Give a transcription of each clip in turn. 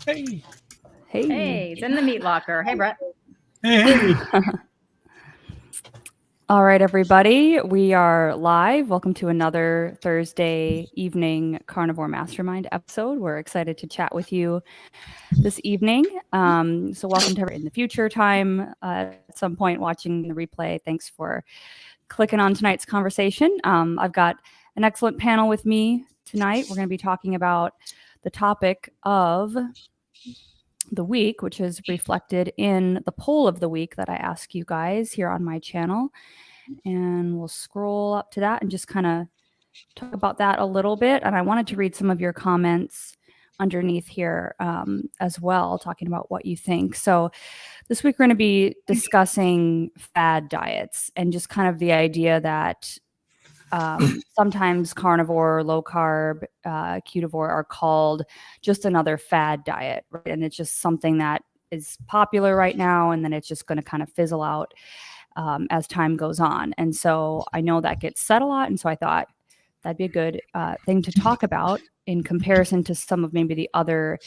Hey. Hey, it's in the meat locker. Hey, Brett. Hey. All right, everybody, we are live. Welcome to another Thursday evening Carnivore Mastermind episode. We're excited to chat with you this evening. So welcome to in the future time, at some point watching the replay. Thanks for clicking on tonight's conversation. I've got an excellent panel with me tonight. We're going to be talking about the topic of the week, which is reflected in the poll of the week that I ask you guys here on my channel. And we'll scroll up to that and just kind of talk about that a little bit. And I wanted to read some of your comments underneath here as well, talking about what you think. So this week we're going to be discussing fad diets and just kind of the idea that sometimes carnivore, low carb, ketovore are called just another fad diet, right? And it's just something that is popular right now, and then it's just going to kind of fizzle out as time goes on. And so I know that gets said a lot, and so I thought that'd be a good thing to talk about in comparison to some of maybe the other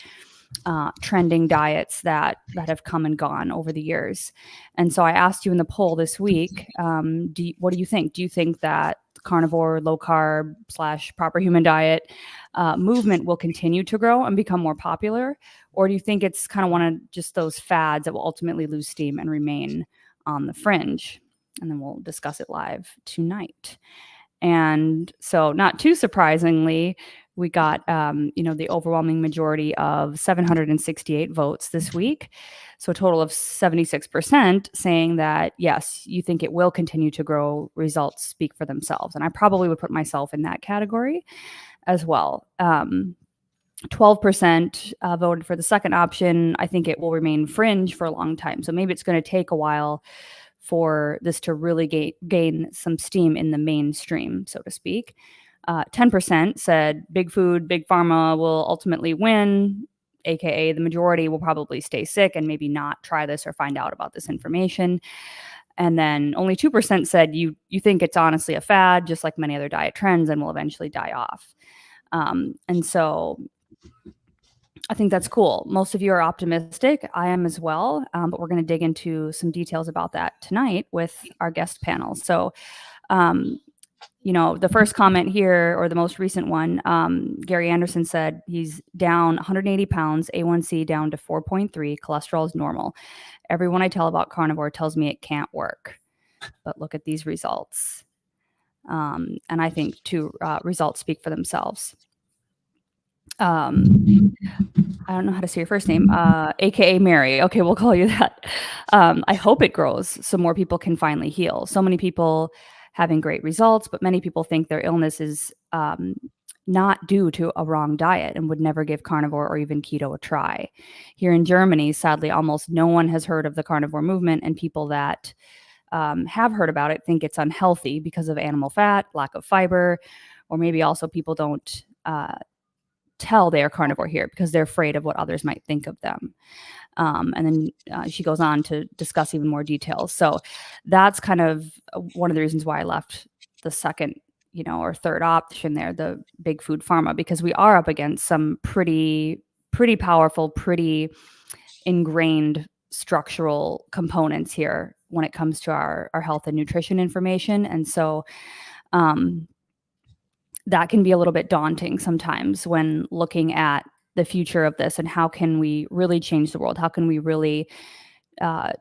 trending diets that have come and gone over the years. And so I asked you in the poll this week, what do you think? Do you think that carnivore, low carb / proper human diet movement will continue to grow and become more popular? Or do you think it's kind of one of just those fads that will ultimately lose steam and remain on the fringe? And then we'll discuss it live tonight. And so not too surprisingly, we got, the overwhelming majority of 768 votes this week. So a total of 76% saying that, yes, you think it will continue to grow. Results speak for themselves. And I probably would put myself in that category as well. 12% voted for the second option. I think it will remain fringe for a long time. So maybe it's going to take a while for this to really gain some steam in the mainstream, so to speak. 10% said big food, big pharma will ultimately win, aka the majority will probably stay sick and maybe not try this or find out about this information. And then only 2% said you think it's honestly a fad, just like many other diet trends, and will eventually die off. And so I think that's cool. Most of you are optimistic. I am as well. But we're going to dig into some details about that tonight with our guest panel. So, the first comment here, or the most recent one, Gary Anderson said he's down 180 pounds, A1C down to 4.3, cholesterol is normal. Everyone I tell about carnivore tells me it can't work. But look at these results. And I think, too, results speak for themselves. I don't know how to say your first name, aka Mary. Okay, we'll call you that. I hope it grows so more people can finally heal. So many people having great results, but many people think their illness is not due to a wrong diet and would never give carnivore or even keto a try. Here in Germany, sadly, almost no one has heard of the carnivore movement, and people that have heard about it think it's unhealthy because of animal fat, lack of fiber, or maybe also people don't tell they are carnivore here because they're afraid of what others might think of them. And then she goes on to discuss even more details. So that's kind of one of the reasons why I left the second, or third option there, the big food pharma, because we are up against some pretty powerful, pretty ingrained structural components here when it comes to our health and nutrition information. And so that can be a little bit daunting sometimes when looking at the future of this and how can we really change the world? How can we really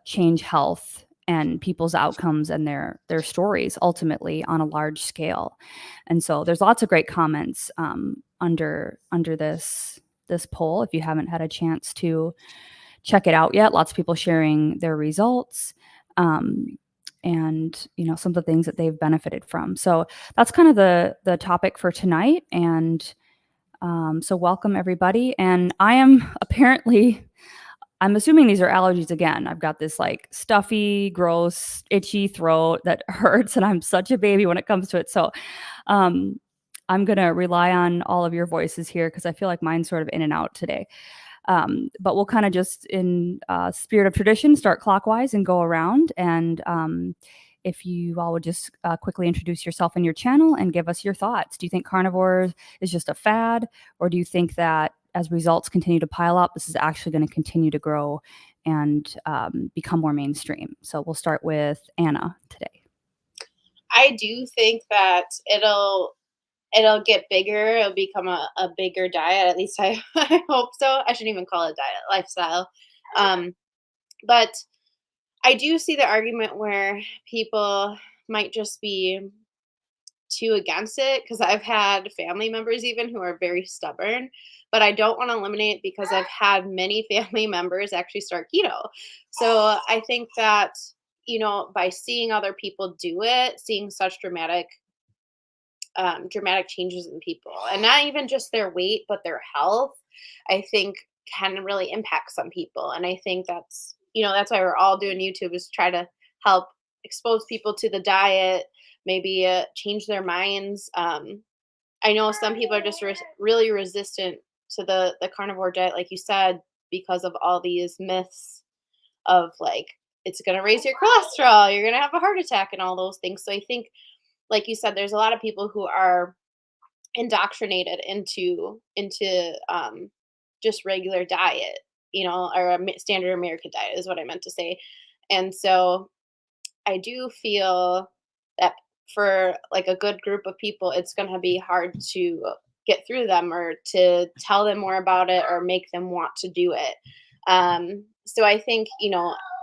change health and people's outcomes and their stories ultimately on a large scale? And so there's lots of great comments under this poll. If you haven't had a chance to check it out yet, lots of people sharing their results. And some of the things that they've benefited from. So that's kind of the topic for tonight. And so welcome everybody. And I am I'm assuming these are allergies again. I've got this like stuffy, gross, itchy throat that hurts, and I'm such a baby when it comes to it. So I'm going to rely on all of your voices here because I feel like mine's sort of in and out today. But we'll kind of just in spirit of tradition, start clockwise and go around. And if you all would just quickly introduce yourself and your channel and give us your thoughts. Do you think carnivore is just a fad, or do you think that as results continue to pile up, this is actually going to continue to grow and become more mainstream. So we'll start with Anna today. I do think that it'll get bigger. It'll become a bigger diet. At least I, I hope so. I shouldn't even call it diet, lifestyle. But I do see the argument where people might just be too against it, because I've had family members even who are very stubborn, but I don't want to eliminate it because I've had many family members actually start keto. So I think that, by seeing other people do it, seeing such dramatic changes in people, and not even just their weight, but their health, I think can really impact some people. And I think that's why we're all doing YouTube, is try to help expose people to the diet, maybe change their minds. I know some people are just really resistant to the carnivore diet, like you said, because of all these myths of like, it's going to raise your cholesterol, you're going to have a heart attack, and all those things. So I think, like you said, there's a lot of people who are indoctrinated into just regular diet, or a standard American diet is what I meant to say. And so I do feel that for like a good group of people, it's going to be hard to get through them, or to tell them more about it, or make them want to do it. So I think,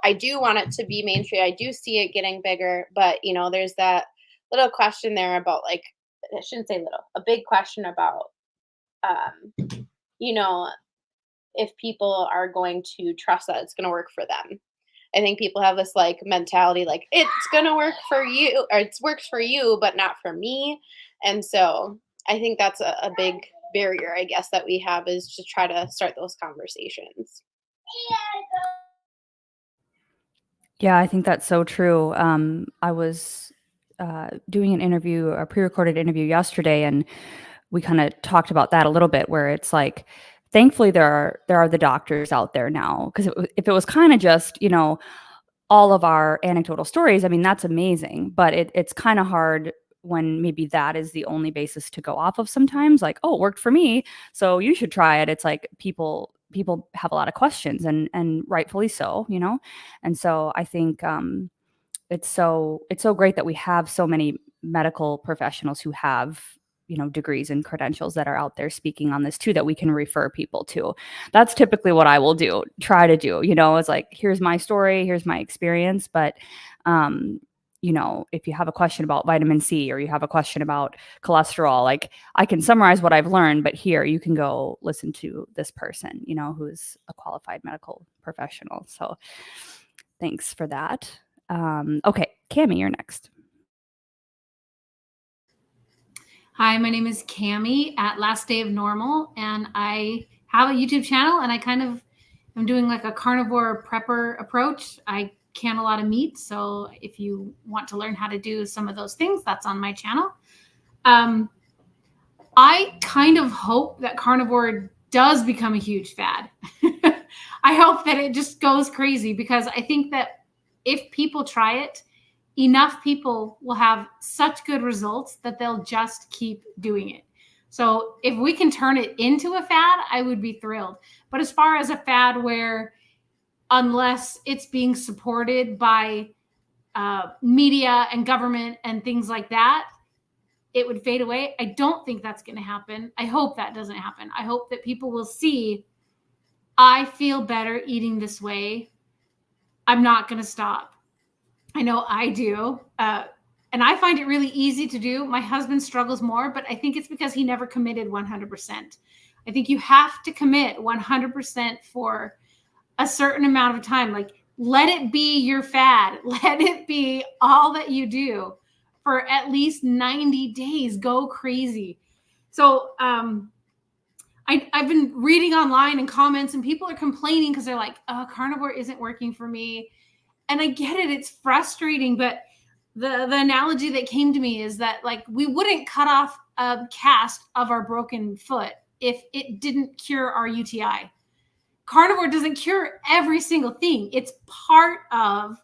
I do want it to be mainstream. I do see it getting bigger, but there's that little question there about, like, I shouldn't say little, a big question about, you know, if people are going to trust that it's going to work for them. I think people have this like mentality, like, it's going to work for you, or it works for you, but not for me. And so I think that's a big barrier, I guess, that we have, is to try to start those conversations. Yeah, I think that's so true. I was doing an interview, a pre-recorded interview yesterday, and we kind of talked about that a little bit, where it's like, thankfully there are the doctors out there now, because if it was kind of just, all of our anecdotal stories, I mean, that's amazing, but it's kind of hard when maybe that is the only basis to go off of sometimes, like, oh, it worked for me, so you should try it. It's like people have a lot of questions, and rightfully so, and so I think it's so great that we have so many medical professionals who have degrees and credentials that are out there speaking on this too, that we can refer people to. That's typically what I will try to do. It's like, here's my story, here's my experience, but if you have a question about vitamin C, or you have a question about cholesterol, like, I can summarize what I've learned, but here you can go listen to this person, who's a qualified medical professional. So thanks for that. Okay, Cammie, you're next. Hi, my name is Cammie at Last Day of Normal, and I have a YouTube channel, and I'm doing like a carnivore prepper approach. I can a lot of meat, so if you want to learn how to do some of those things, that's on my channel. I kind of hope that carnivore does become a huge fad. I hope that it just goes crazy, because I think that if people try it, enough people will have such good results that they'll just keep doing it. So if we can turn it into a fad, I would be thrilled. But as far as a fad where, unless it's being supported by media and government and things like that, it would fade away, I don't think that's going to happen. I hope that doesn't happen. I hope that people will see, I feel better eating this way, I'm not going to stop. I know I do. And I find it really easy to do. My husband struggles more, but I think it's because he never committed 100%. I think you have to commit 100% for a certain amount of time. Like, let it be your fad. Let it be all that you do for at least 90 days. Go crazy. So I've been reading online and comments, and people are complaining because they're like, oh, carnivore isn't working for me. And I get it. It's frustrating. But the analogy that came to me is that, like, we wouldn't cut off a cast of our broken foot if it didn't cure our UTI. Carnivore doesn't cure every single thing. It's part of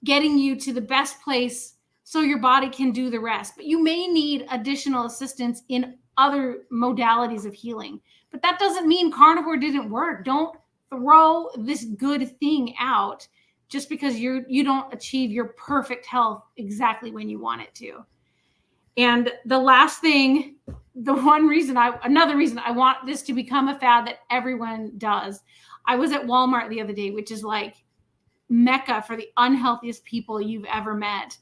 getting you to the best place so your body can do the rest. But you may need additional assistance in other modalities of healing. But that doesn't mean carnivore didn't work. Don't throw this good thing out just because you don't achieve your perfect health exactly when you want it to. And the last thing, another reason I want this to become a fad that everyone does. I was at Walmart the other day, which is like Mecca for the unhealthiest people you've ever met.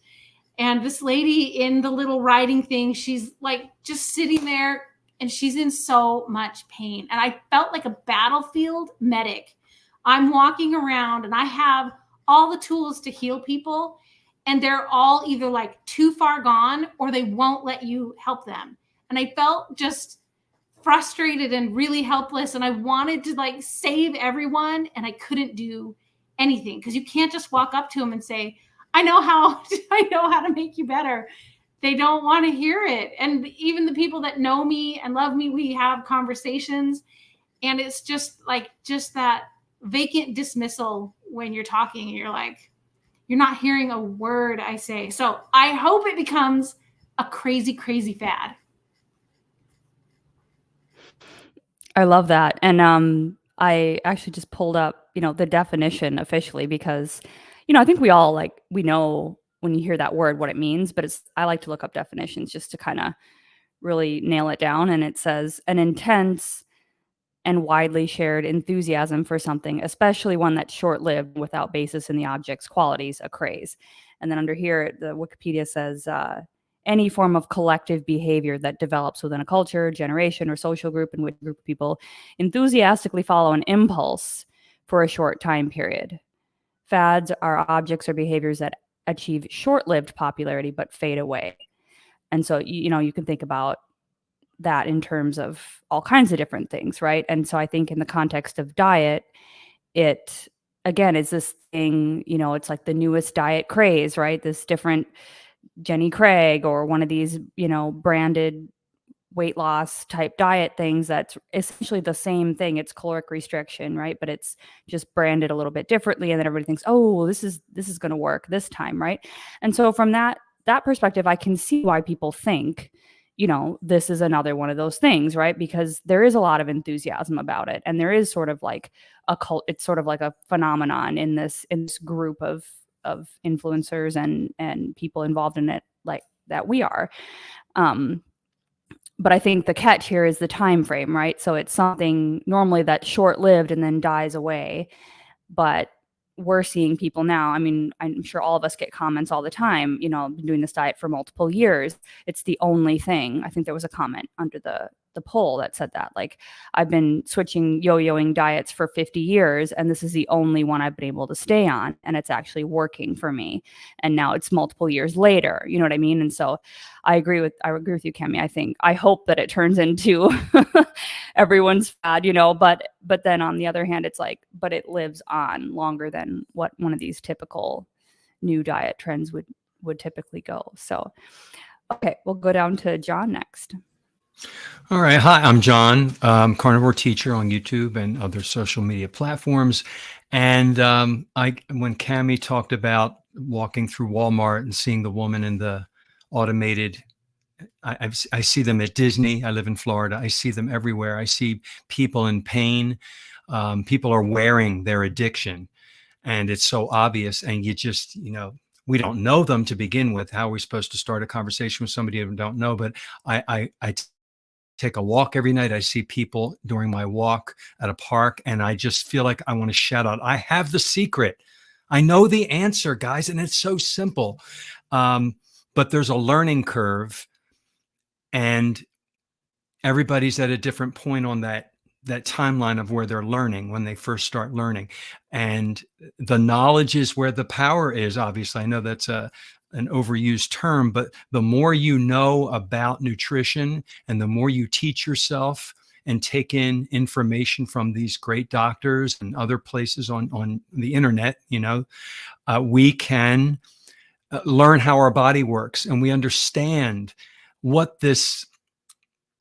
And this lady in the little riding thing, she's like just sitting there and she's in so much pain. And I felt like a battlefield medic. I'm walking around and I have all the tools to heal people, and they're all either like too far gone or they won't let you help them. And I felt just frustrated and really helpless. And I wanted to like save everyone, and I couldn't do anything because you can't just walk up to them and say, I know how to make you better. They don't want to hear it. And even the people that know me and love me, we have conversations, and it's just that vacant dismissal when you're talking and you're like, you're not hearing a word I say. So I hope it becomes a crazy, crazy fad. I love that. And I actually just pulled up, the definition officially because, I think we all we know when you hear that word what it means, but I like to look up definitions just to kind of really nail it down. And it says an intense and widely shared enthusiasm for something, especially one that's short-lived without basis in the object's qualities, a craze. And then under here, the Wikipedia says any form of collective behavior that develops within a culture, generation, or social group in which a group of people enthusiastically follow an impulse for a short time period. Fads are objects or behaviors that achieve short-lived popularity but fade away. And so, you can think about that in terms of all kinds of different things, right? And so I think in the context of diet, it, again, is this thing, it's like the newest diet craze, right? This different Jenny Craig or one of these, branded weight loss type diet things that's essentially the same thing. It's caloric restriction, right? But it's just branded a little bit differently. And then everybody thinks, oh, this is going to work this time, right? And so from that perspective, I can see why people think, this is another one of those things, right? Because there is a lot of enthusiasm about it. And there is sort of like a cult, it's sort of like a phenomenon in this group of influencers and people involved in it like that we are. But I think the catch here is the time frame, right? So it's something normally that's short-lived and then dies away. But we're seeing people now. I mean, I'm sure all of us get comments all the time, I've been doing this diet for multiple years. It's the only thing. I think there was a comment under the poll that said that, like, I've been switching yo-yoing diets for 50 years and this is the only one I've been able to stay on, and it's actually working for me. And now it's multiple years later, you know what I mean? And so I agree with you, Cami. I hope that it turns into everyone's fad, but then on the other hand, it's like, but it lives on longer than what one of these typical new diet trends would typically go. So, okay, we'll go down to John next. All right. Hi, I'm John, carnivore teacher on YouTube and other social media platforms. And when Cami talked about walking through Walmart and seeing the woman in the automated, I see them at Disney. I live in Florida. I see them everywhere. I see people in pain. People are wearing their addiction, and it's so obvious. And you just, we don't know them to begin with. How are we supposed to start a conversation with somebody we don't know? But I take a walk every night. I see people during my walk at a park, and I just feel like I want to shout out, I have the secret. I know the answer, guys. And it's so simple. But there's a learning curve, and everybody's at a different point on that timeline of where they're learning when they first start learning. And the knowledge is where the power is. Obviously, I know that's an overused term, but the more you know about nutrition and the more you teach yourself and take in information from these great doctors and other places on the internet, we can learn how our body works, and we understand what this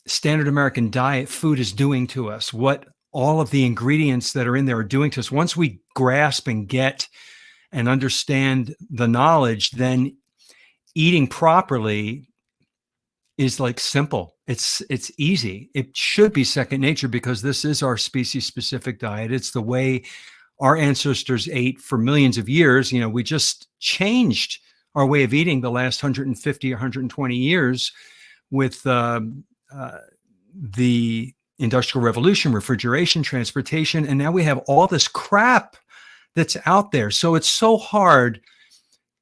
standard American diet food is doing to us, what all of the ingredients that are in there are doing to us. Once we grasp and get and understand the knowledge, then eating properly is like simple. It's easy. It should be second nature because this is our species specific diet. It's the way our ancestors ate for millions of years. You know, we just changed our way of eating the last 150 or 120 years with the Industrial Revolution, refrigeration, transportation, and now we have all this crap that's out there. So it's so hard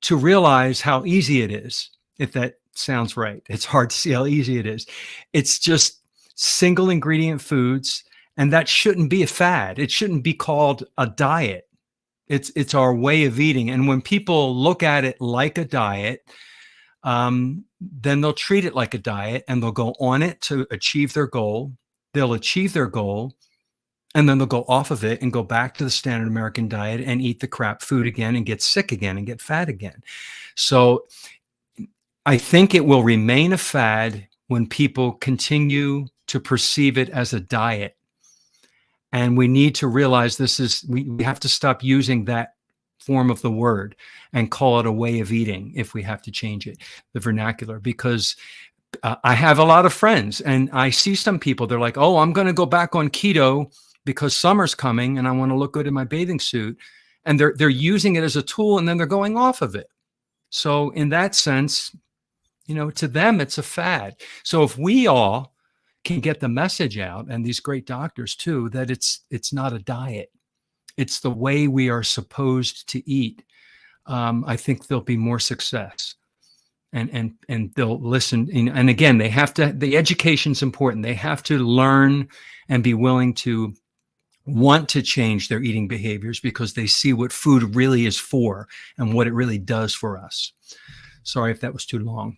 to realize how easy it is, if that sounds right. It's hard to see how easy it is. It's just single ingredient foods, and that shouldn't be a fad. It shouldn't be called a diet. It's our way of eating. And when people look at it like a diet, then they'll treat it like a diet and they'll go on it to achieve their goal. They'll achieve their goal, and then they'll go off of it and go back to the standard American diet and eat the crap food again and get sick again and get fat again. So I think it will remain a fad when people continue to perceive it as a diet. And we need to realize we have to stop using that form of the word and call it a way of eating if we have to change it, the vernacular, because I have a lot of friends and I see some people, they're like, oh, I'm going to go back on keto because summer's coming and I want to look good in my bathing suit. And they're using it as a tool and then they're going off of it. So in that sense, you know, to them, it's a fad. So if we all can get the message out, and these great doctors too, that it's not a diet, it's the way we are supposed to eat, I think there'll be more success. And they'll listen. And again, they have to, the education's important. They have to learn and be willing to want to change their eating behaviors because they see what food really is for and what it really does for us. Sorry if that was too long.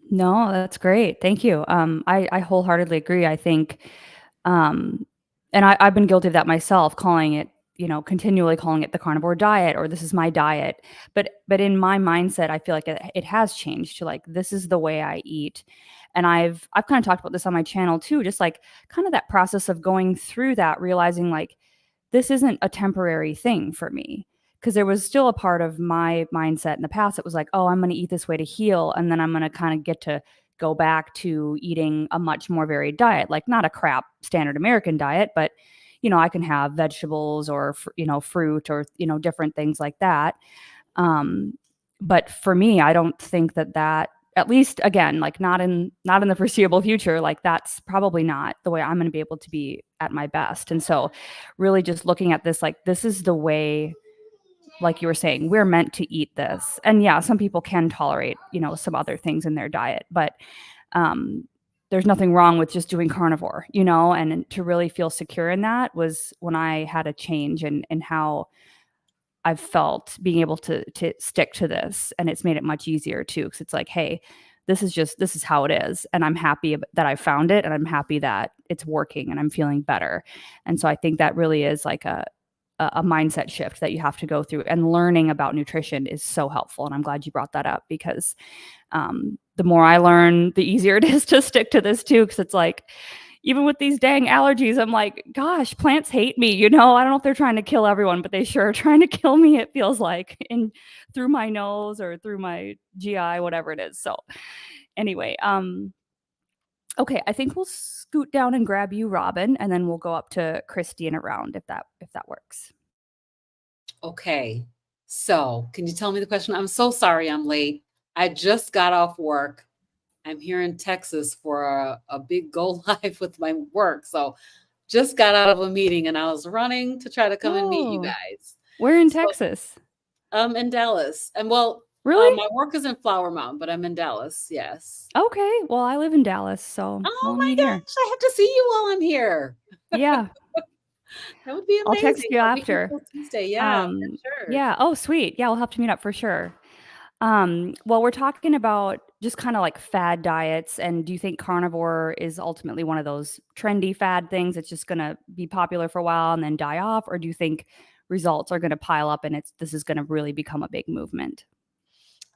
No, that's great. Thank you. I wholeheartedly agree. I think, and I've been guilty of that myself, calling it, you know, continually calling it the carnivore diet or this is my diet. But in my mindset, I feel like it has changed to like, this is the way I eat. And I've kind of talked about this on my channel too, just like kind of that process of going through that, realizing like, this isn't a temporary thing for me. Because there was still a part of my mindset in the past that was like, oh, I'm going to eat this way to heal. And then I'm going to kind of get to go back to eating a much more varied diet, like not a crap standard American diet, but, you know, I can have vegetables or, you know, fruit or, you know, different things like that. But for me, I don't think that, at least again, like not in the foreseeable future, like that's probably not the way I'm going to be able to be at my best. And so really just looking at this, like, this is the way, like you were saying, we're meant to eat this. And yeah, some people can tolerate, you know, some other things in their diet, but there's nothing wrong with just doing carnivore, you know, and to really feel secure in that was when I had a change in how I've felt being able to stick to this. And it's made it much easier too. Cause it's like, hey, this is how it is. And I'm happy that I found it and I'm happy that it's working and I'm feeling better. And so I think that really is like a mindset shift that you have to go through, and learning about nutrition is so helpful. And I'm glad you brought that up because the more I learn, the easier it is to stick to this too. Cause it's like, even with these dang allergies, I'm like, gosh, plants hate me. You know, I don't know if they're trying to kill everyone, but they sure are trying to kill me. It feels like through my nose or through my GI, whatever it is. So anyway, okay, I think we'll scoot down and grab you, Robin, and then we'll go up to Christy in a round if that works. Okay, so can you tell me the question? I'm so sorry I'm late. I just got off work. I'm here in Texas for a big go live with my work. So just got out of a meeting and I was running to try to come and meet you guys. Where in Texas? In Dallas. And well, really? My work is in Flower Mound, but I'm in Dallas. Yes. Okay. Well, I live in Dallas, so oh my gosh, I have to see you while I'm here. Yeah. That would be amazing. I'll text you after. Tuesday. Yeah, for sure. Yeah. Oh, sweet. Yeah, we'll have to meet up for sure. Well, we're talking about just kind of like fad diets. And do you think carnivore is ultimately one of those trendy fad things that's just going to be popular for a while and then die off? Or do you think results are going to pile up and this is going to really become a big movement?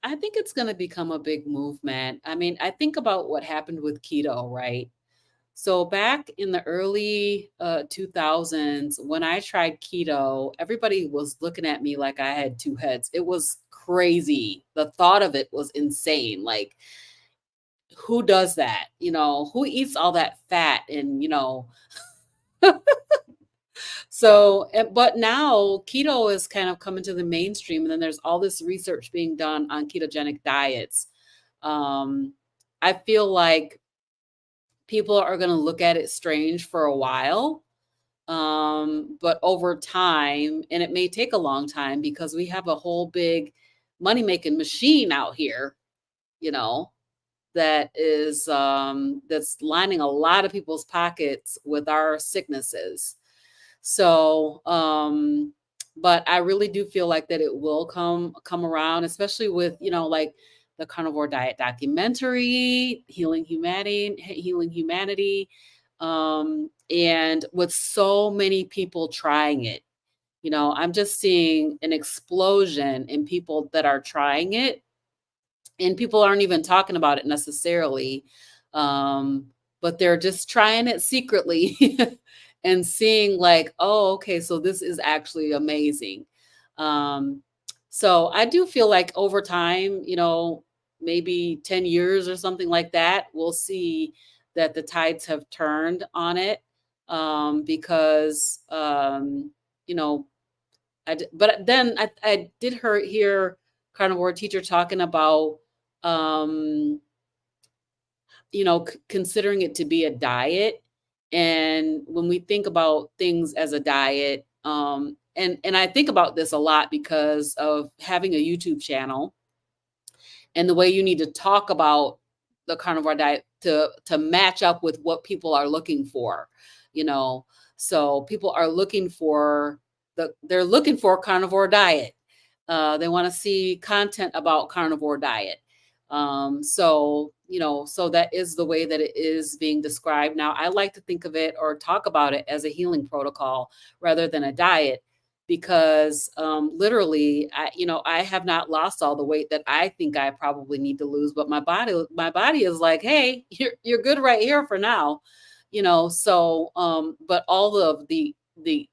I think it's going to become a big movement. I mean, I think about what happened with keto, right? So back in the early 2000s, when I tried keto, everybody was looking at me like I had two heads. It was crazy. The thought of it was insane. Like, who does that? Who eats all that fat? And, so, but now keto is kind of coming to the mainstream. And then there's all this research being done on ketogenic diets. I feel like people are going to look at it strange for a while. But over time, and it may take a long time because we have a whole big money-making machine out here, that is that's lining a lot of people's pockets with our sicknesses. So, but I really do feel like that it will come around, especially with, like the Carnivore Diet documentary, Healing Humanity. And with so many people trying it, I'm just seeing an explosion in people that are trying it, and people aren't even talking about it necessarily. But they're just trying it secretly and seeing like, oh, okay, so this is actually amazing. So I do feel like over time, maybe 10 years or something like that, we'll see that the tides have turned on it. Because, but then I did hear carnivore teacher talking about, considering it to be a diet. And when we think about things as a diet, and I think about this a lot because of having a YouTube channel and the way you need to talk about the carnivore diet to match up with what people are looking for, so people are looking for they're looking for carnivore diet. They want to see content about carnivore diet. So that is the way that it is being described. Now, I like to think of it or talk about it as a healing protocol rather than a diet, because literally, I have not lost all the weight that I think I probably need to lose, but my body is like, hey, you're good right here for now, so but all of the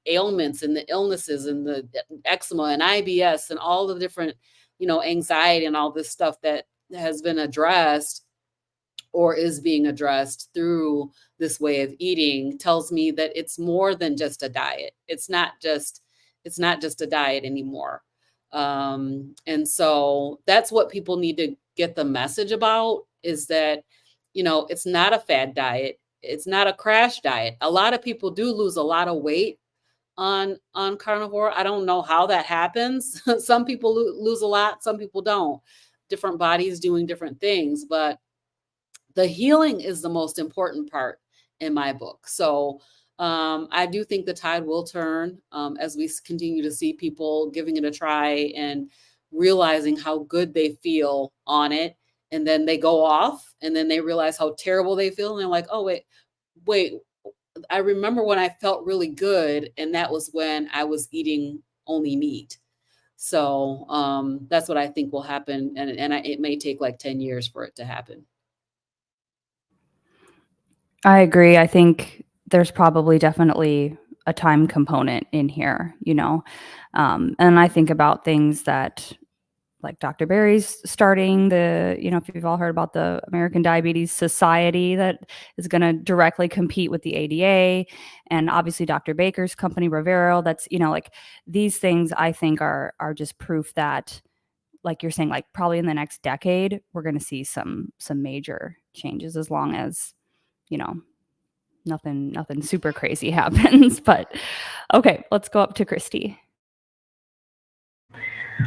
ailments and the illnesses and the eczema and IBS and all the different, anxiety and all this stuff that has been addressed or is being addressed through this way of eating tells me that it's more than just a diet. It's not just a diet anymore. And so that's what people need to get the message about, is that, it's not a fad diet. It's not a crash diet. A lot of people do lose a lot of weight on carnivore. I don't know how that happens. Some people lose a lot, some people don't. Different bodies doing different things, but the healing is the most important part in my book. So I do think the tide will turn as we continue to see people giving it a try and realizing how good they feel on it. And then they go off and then they realize how terrible they feel. And they're like, oh, wait, I remember when I felt really good. And that was when I was eating only meat. So that's what I think will happen. And it may take like 10 years for it to happen. I agree. I think there's probably definitely a time component in here, and I think about things that, like Dr. Berry's starting if you've all heard about the American Diabetes Society that is going to directly compete with the ADA, and obviously Dr. Baker's company, Rivero, that's, like these things I think are just proof that, like you're saying, like probably in the next decade, we're going to see some major changes, as long as, nothing super crazy happens. But okay, let's go up to Christy.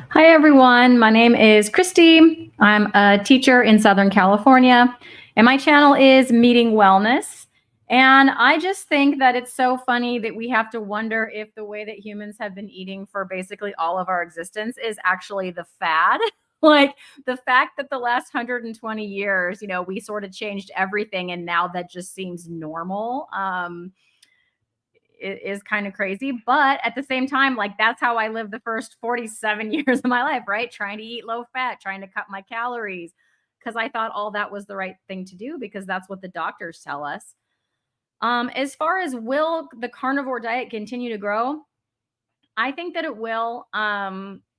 Hi, everyone. My name is Christy. I'm a teacher in Southern California, and my channel is Meeting Wellness. And I just think that it's so funny that we have to wonder if the way that humans have been eating for basically all of our existence is actually the fad. Like the fact that the last 120 years, we sort of changed everything, and now that just seems normal. It is kind of crazy, but at the same time, like that's how I lived the first 47 years of my life, right? Trying to eat low fat, trying to cut my calories, because I thought all that was the right thing to do, because that's what the doctors tell us. As far as will the carnivore diet continue to grow, I think that it will.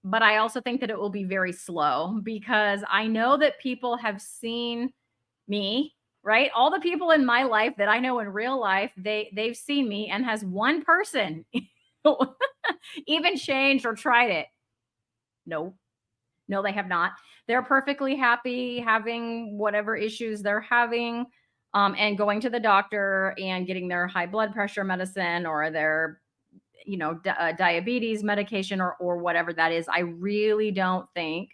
but I also think that it will be very slow, because I know that people have seen me, right? All the people in my life that I know in real life, they've seen me, and has one person even changed or tried it? No. No, they have not. They're perfectly happy having whatever issues they're having, and going to the doctor and getting their high blood pressure medicine, or their, diabetes medication, or whatever that is. I really don't think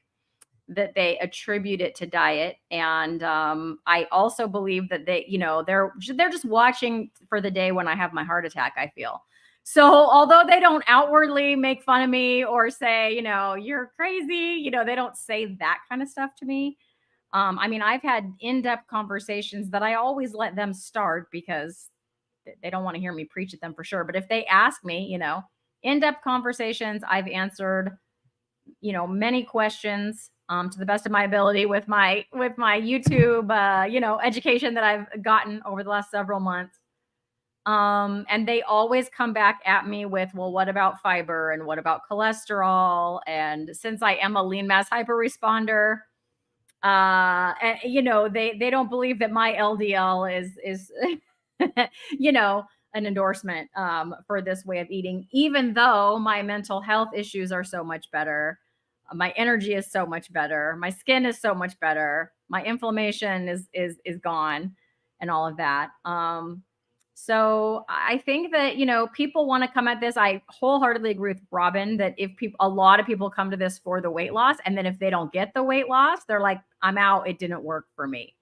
that they attribute it to diet. And I also believe that they're just watching for the day when I have my heart attack, I feel. So although they don't outwardly make fun of me or say, you're crazy, they don't say that kind of stuff to me. I mean, I've had in-depth conversations that I always let them start, because they don't want to hear me preach at them for sure. But if they ask me, in-depth conversations, I've answered, many questions, to the best of my ability with my YouTube, education that I've gotten over the last several months. And they always come back at me with, well, what about fiber, and what about cholesterol? And since I am a lean mass hyperresponder, and they don't believe that my LDL is an endorsement for this way of eating, even though my mental health issues are so much better. My energy is so much better. My skin is so much better. My inflammation is gone, and all of that. So I think that, people want to come at this. I wholeheartely agree with Robin that a lot of people come to this for the weight loss, and then if they don't get the weight loss, they're like, I'm out. It didn't work for me.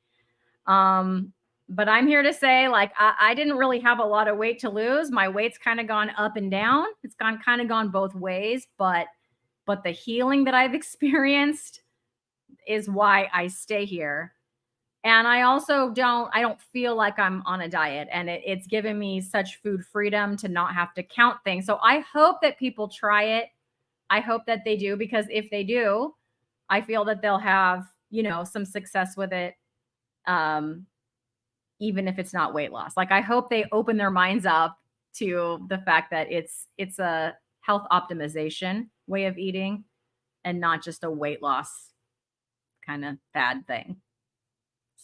But I'm here to say, like, I didn't really have a lot of weight to lose. My weight's kind of gone up and down. It's gone both ways, but the healing that I've experienced is why I stay here. And I also I don't feel like I'm on a diet, and it's given me such food freedom to not have to count things. So I hope that people try it. I hope that they do, because if they do, I feel that they'll have, some success with it. Even if it's not weight loss. Like, I hope they open their minds up to the fact that it's a health optimization way of eating, and not just a weight loss kind of bad thing.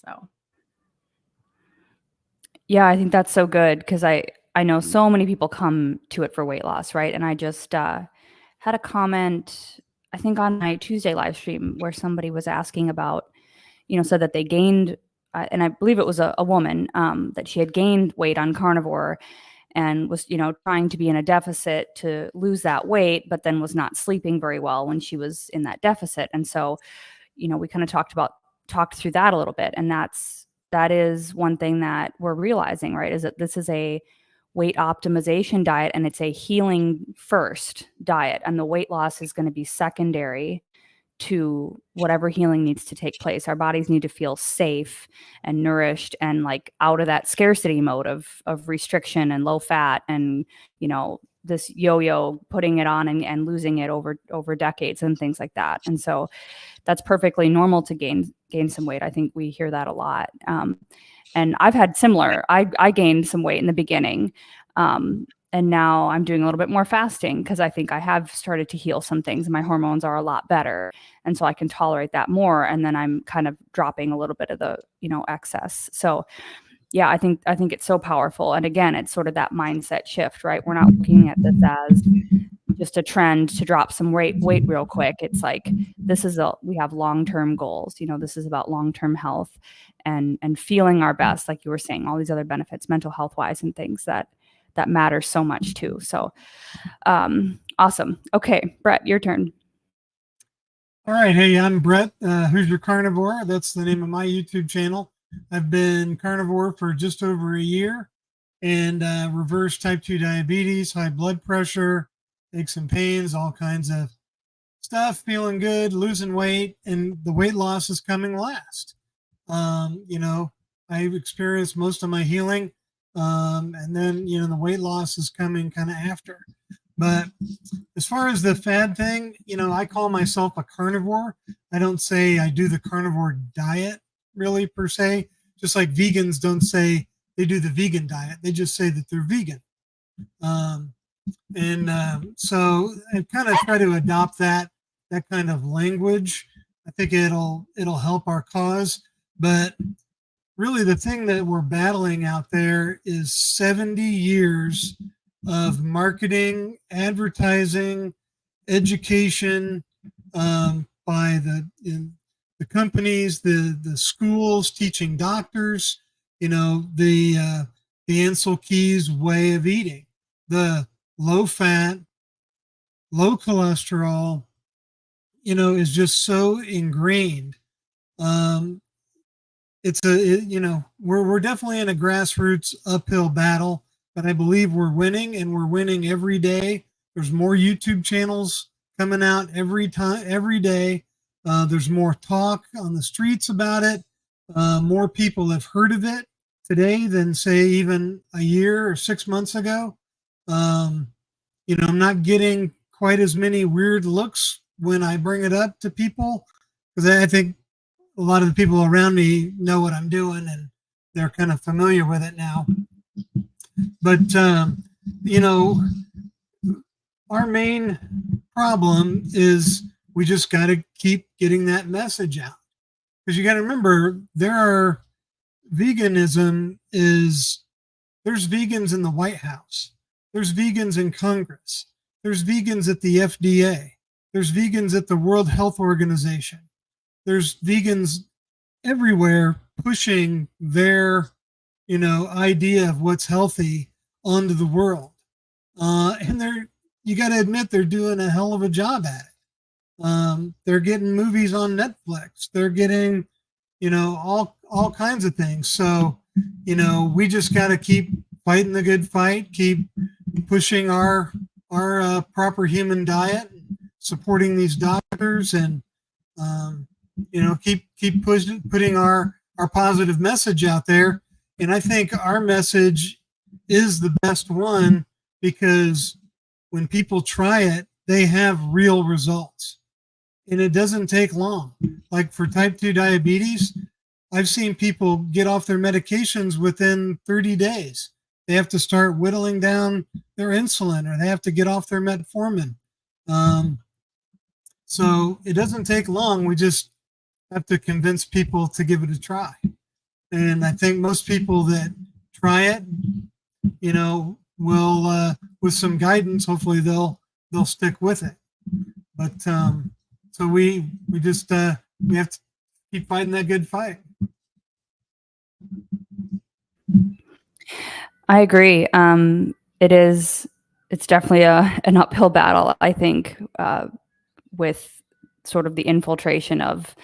So. Yeah, I think that's so good, because I know so many people come to it for weight loss, right? And I just had a comment, I think on my Tuesday live stream, where somebody was asking about, said that they gained, and I believe it was a woman, that she had gained weight on carnivore, and was, trying to be in a deficit to lose that weight, but then was not sleeping very well when she was in that deficit. And so, we kind of talked through that a little bit. And that is one thing that we're realizing, right? Is that this is a weight optimization diet, and it's a healing first diet. And the weight loss is going to be secondary to whatever healing needs to take place. Our bodies need to feel safe and nourished, and like out of that scarcity mode of restriction and low fat, and, this yo-yo, putting it on and losing it over decades and things like that. And so that's perfectly normal to gain some weight. I think we hear that a lot. And I've had similar, I gained some weight in the beginning. And now I'm doing a little bit more fasting, because I think I have started to heal some things, and my hormones are a lot better. And so I can tolerate that more. And then I'm kind of dropping a little bit of the, excess. So yeah, I think it's so powerful. And again, it's sort of that mindset shift, right? We're not looking at this as just a trend to drop some weight real quick. It's like, we have long-term goals. This is about long-term health and feeling our best, like you were saying, all these other benefits, mental health wise, and things that matter so much too. So awesome. Okay, Brett, your turn. All right. Hey, I'm Brett. Who's Your Carnivore? That's the name of my YouTube channel. I've been carnivore for just over a year, and reversed type 2 diabetes, high blood pressure, aches and pains, all kinds of stuff, feeling good, losing weight, and the weight loss is coming last. I've experienced most of my healing, and then, the weight loss is coming kind of after. But as far as the fad thing, I call myself a carnivore. I don't say I do the carnivore diet really per se, just like vegans don't say they do the vegan diet. They just say that they're vegan. So I kind of try to adopt that that kind of language. I think it'll help our cause. But really, the thing that we're battling out there is 70 years of marketing, advertising, education, by the companies, the schools teaching doctors, the Ansel Keys way of eating, the low fat, low cholesterol, is just so ingrained. We're definitely in a grassroots uphill battle, but I believe we're winning, and we're winning every day. There's more YouTube channels coming out every day. There's more talk on the streets about it. More people have heard of it today than, say, even a year or 6 months ago. I'm not getting quite as many weird looks when I bring it up to people, because I think a lot of the people around me know what I'm doing and they're kind of familiar with it now. But, our main problem is we just got to keep getting that message out. Because you got to remember, there's vegans in the White House. There's vegans in Congress. There's vegans at the FDA. There's vegans at the World Health Organization. There's vegans everywhere pushing their, idea of what's healthy onto the world. And you got to admit, they're doing a hell of a job at it. They're getting movies on Netflix. They're getting, all kinds of things. So, we just got to keep fighting the good fight, keep pushing our proper human diet, supporting these doctors, and keep putting our positive message out there. And I think our message is the best one, because when people try it, they have real results, and it doesn't take long. Like for type 2 diabetes, I've seen people get off their medications within 30 days. They have to start whittling down their insulin, or they have to get off their metformin. So it doesn't take long. We just have to convince people to give it a try. And I think most people that try it, will, with some guidance, hopefully they'll stick with it. But so we have to keep fighting that good fight. I agree. It's definitely an uphill battle, I think, with sort of the infiltration of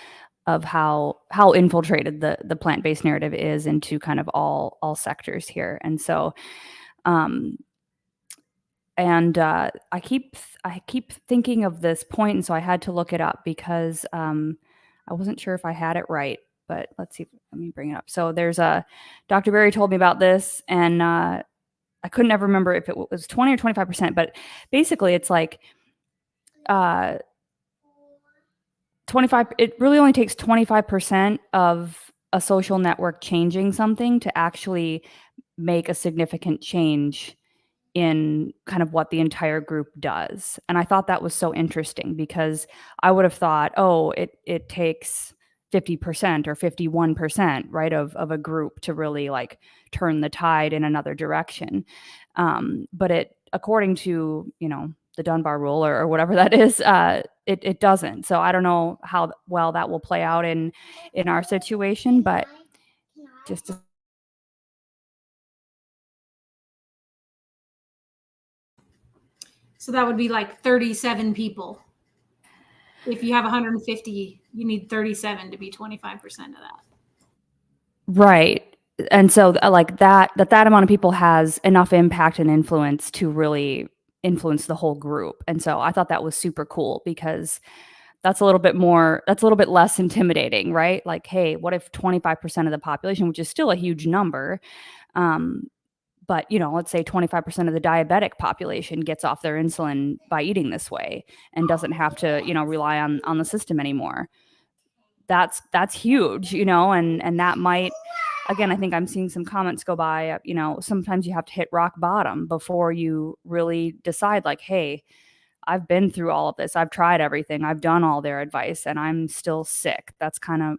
how infiltrated the plant-based narrative is into kind of all sectors here. And so, I keep thinking of this point, and so I had to look it up, because I wasn't sure if I had it right. But let's see. Let me bring it up. So there's Dr. Berry told me about this, and I couldn't ever remember if it was 20 or 25%. But basically, it's like 25. It really only takes 25% of a social network changing something to actually make a significant change in kind of what the entire group does. And I thought that was so interesting, because I would have thought, oh, it takes 50% or 51%, right, of a group to really like turn the tide in another direction. But it, according to, the Dunbar rule or whatever that is, it doesn't. So I don't know how well that will play out in our situation, but just to So that would be like 37 people. If you have 150, you need 37 to be 25% of that. right. And so like that amount of people has enough impact and influence to really influence the whole group. And so I thought that was super cool, because that's a little bit less intimidating, right? Like, hey, what if 25% of the population, which is still a huge number, but, let's say 25% of the diabetic population gets off their insulin by eating this way and doesn't have to, rely on the system anymore. That's huge, and that might, again, I think I'm seeing some comments go by, sometimes you have to hit rock bottom before you really decide like, hey, I've been through all of this. I've tried everything. I've done all their advice and I'm still sick. That's kind of,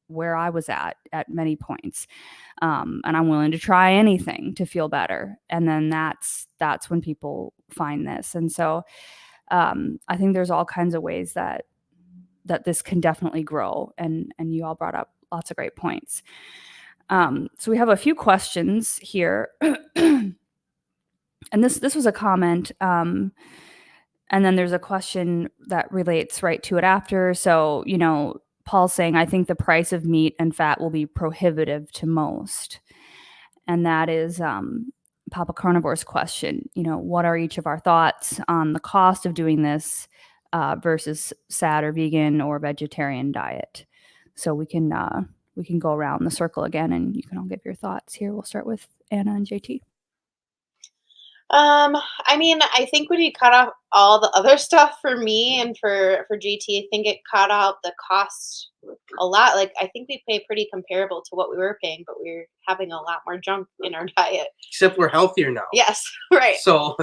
where I was at many points. And I'm willing to try anything to feel better. And then that's when people find this. And so I think there's all kinds of ways that this can definitely grow. And you all brought up lots of great points. So we have a few questions here. And this was a comment. And then there's a question that relates right to it after. So, Paul's saying, I think the price of meat and fat will be prohibitive to most. And that is Papa Carnivore's question. What are each of our thoughts on the cost of doing this versus SAD or vegan or vegetarian diet? So we can go around the circle again and you can all give your thoughts here. We'll start with Anna and JT. I mean, I think when you cut off all the other stuff for me and for GT, I think it cut out the cost a lot. Like, I think we pay pretty comparable to what we were paying, but we're having a lot more junk in our diet. Except we're healthier now. Yes, right. So,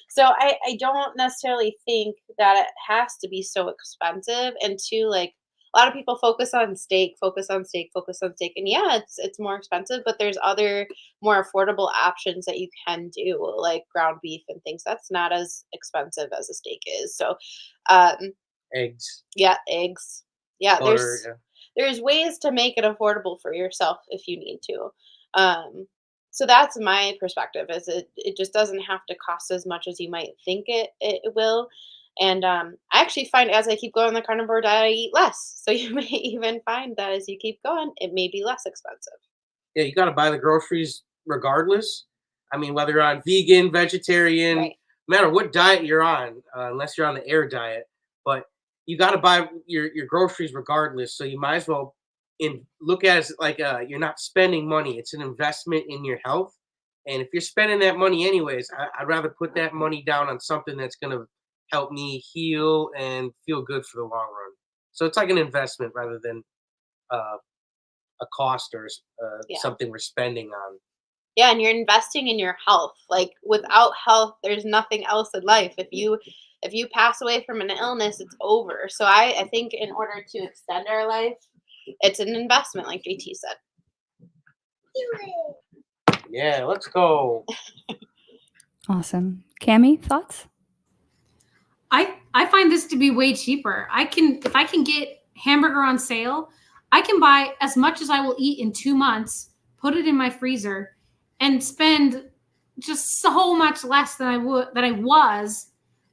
so I don't necessarily think that it has to be so expensive. And two, like, a lot of people focus on steak. And yeah, it's more expensive, but there's other more affordable options that you can do, like ground beef and things. That's not as expensive as a steak is. So, eggs. Yeah, eggs. Yeah, Butter, there's ways to make it affordable for yourself if you need to. So that's my perspective, is it just doesn't have to cost as much as you might think it will. And I actually find as I keep going on the carnivore diet, I eat less. So you may even find that as you keep going, it may be less expensive. Yeah, you got to buy the groceries regardless. I mean, whether you're on vegan, vegetarian, Right. no matter what diet you're on, unless you're on the air diet, but you got to buy your groceries regardless. So you might as well look at it as like you're not spending money. It's an investment in your health. And if you're spending that money anyways, I'd rather put that money down on something that's going to help me heal and feel good for the long run. So it's like an investment rather than a cost or something we're spending on. Yeah, and you're investing in your health. Like, without health, there's nothing else in life. If you pass away from an illness, it's over. So I think in order to extend our life, it's an investment, like JT said. Yeah, let's go. Awesome. Cammie, thoughts? I find this to be way cheaper. If I can get hamburger on sale, I can buy as much as I will eat in 2 months, put it in my freezer, and spend just so much less than I was.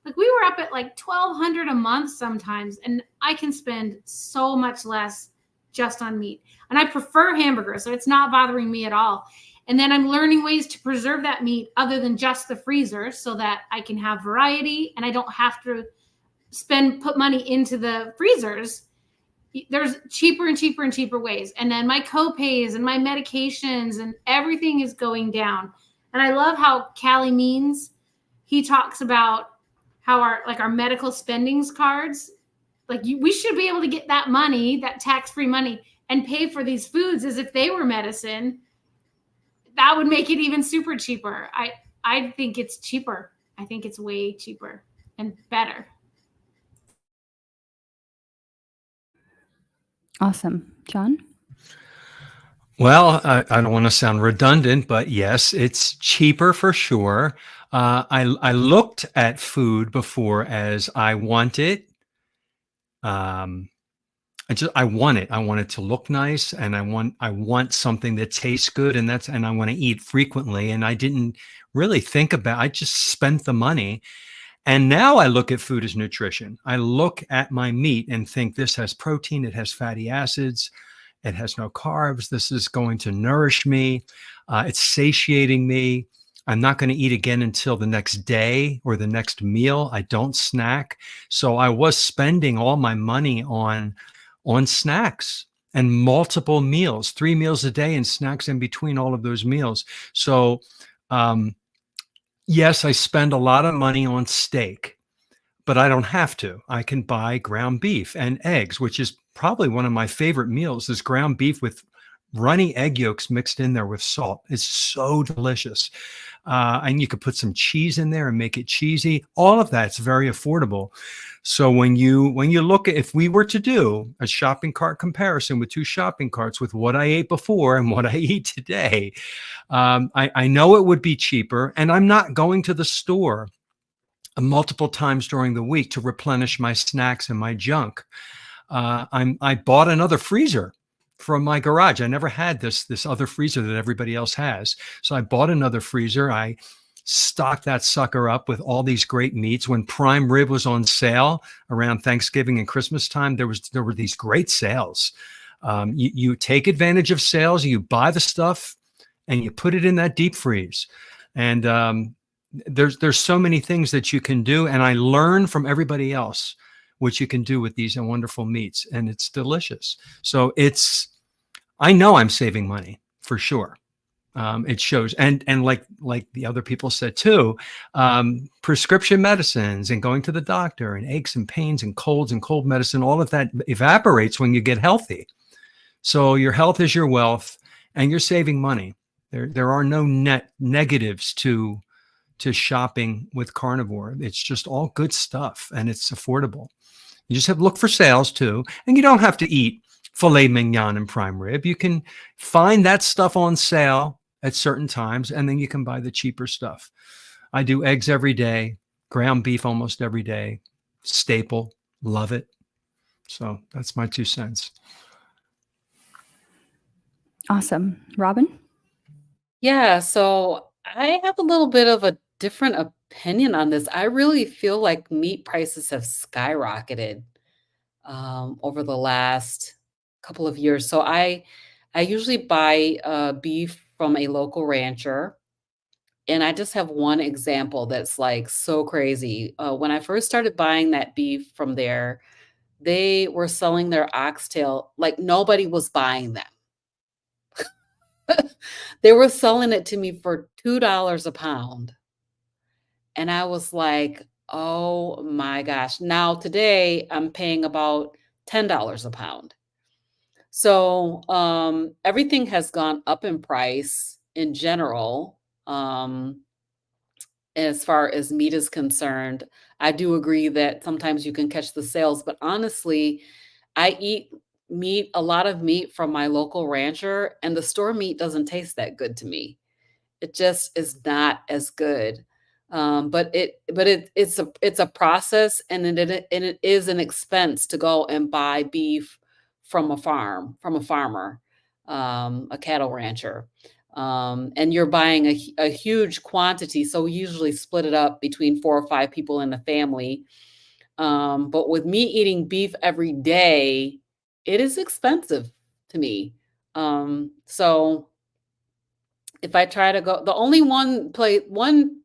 Like, we were up at like $1,200 a month sometimes, and I can spend so much less just on meat. And I prefer hamburgers, so it's not bothering me at all. And then I'm learning ways to preserve that meat other than just the freezer so that I can have variety and I don't have to put money into the freezers. There's cheaper and cheaper and cheaper ways. And then my co-pays and my medications and everything is going down. And I love how Callie Means, he talks about how our medical spendings cards, we should be able to get that money, that tax-free money, and pay for these foods as if they were medicine. That would make it even super cheaper. I think it's cheaper. I think it's way cheaper and better. Awesome. John? Well, I don't want to sound redundant, but yes, it's cheaper for sure. I looked at food before as I want it. I want it. I want it to look nice, and I want something that tastes good, and I want to eat frequently. And I didn't really think about. I just spent the money, and now I look at food as nutrition. I look at my meat and think this has protein, it has fatty acids, it has no carbs. This is going to nourish me. It's satiating me. I'm not going to eat again until the next day or the next meal. I don't snack, so I was spending all my money on snacks and multiple meals, 3 meals a day and snacks in between all of those meals. So, yes, I spend a lot of money on steak, but I don't have to. I can buy ground beef and eggs, which is probably one of my favorite meals, is ground beef with runny egg yolks mixed in there with salt. It's so delicious. And you could put some cheese in there and make it cheesy. All of that's very affordable. So when you look at, if we were to do a shopping cart comparison with two shopping carts with what I ate before and what I eat today, I know it would be cheaper. And I'm not going to the store multiple times during the week to replenish my snacks and my junk. I bought another freezer from my garage. I never had this other freezer that everybody else has. So I bought another freezer. I stocked that sucker up with all these great meats. When prime rib was on sale around Thanksgiving and Christmas time, there were these great sales. You take advantage of sales, you buy the stuff, and you put it in that deep freeze. And there's so many things that you can do, and I learn from everybody else what you can do with these wonderful meats, and it's delicious. So I know I'm saving money for sure. It shows, and like the other people said too, prescription medicines and going to the doctor and aches and pains and colds and cold medicine, all of that evaporates when you get healthy. So your health is your wealth, and you're saving money. There are no net negatives to shopping with carnivore. It's just all good stuff, and it's affordable. You just have to look for sales too, and you don't have to eat filet mignon and prime rib. You can find that stuff on sale at certain times, and then you can buy the cheaper stuff. I do eggs every day, ground beef almost every day, staple, love it. So that's my 2 cents. Awesome. Robin? Yeah, so I have a little bit of a different opinion on this. I really feel like meat prices have skyrocketed over the last couple of years. So I usually buy beef from a local rancher, and I just have one example that's like so crazy. When I first started buying that beef from there, they were selling their oxtail like nobody was buying them. They were selling it to me for $2 a pound. And I was like, oh my gosh. Now today I'm paying about $10 a pound. So everything has gone up in price in general. As far as meat is concerned, I do agree that sometimes you can catch the sales, but honestly, I eat a lot of meat from my local rancher, and the store meat doesn't taste that good to me. It just is not as good. It's a process, and it is an expense to go and buy beef from a farmer, a cattle rancher. And you're buying a huge quantity. So we usually split it up between 4 or 5 people in the family. But with me eating beef every day, it is expensive to me. So if I try to go, the only one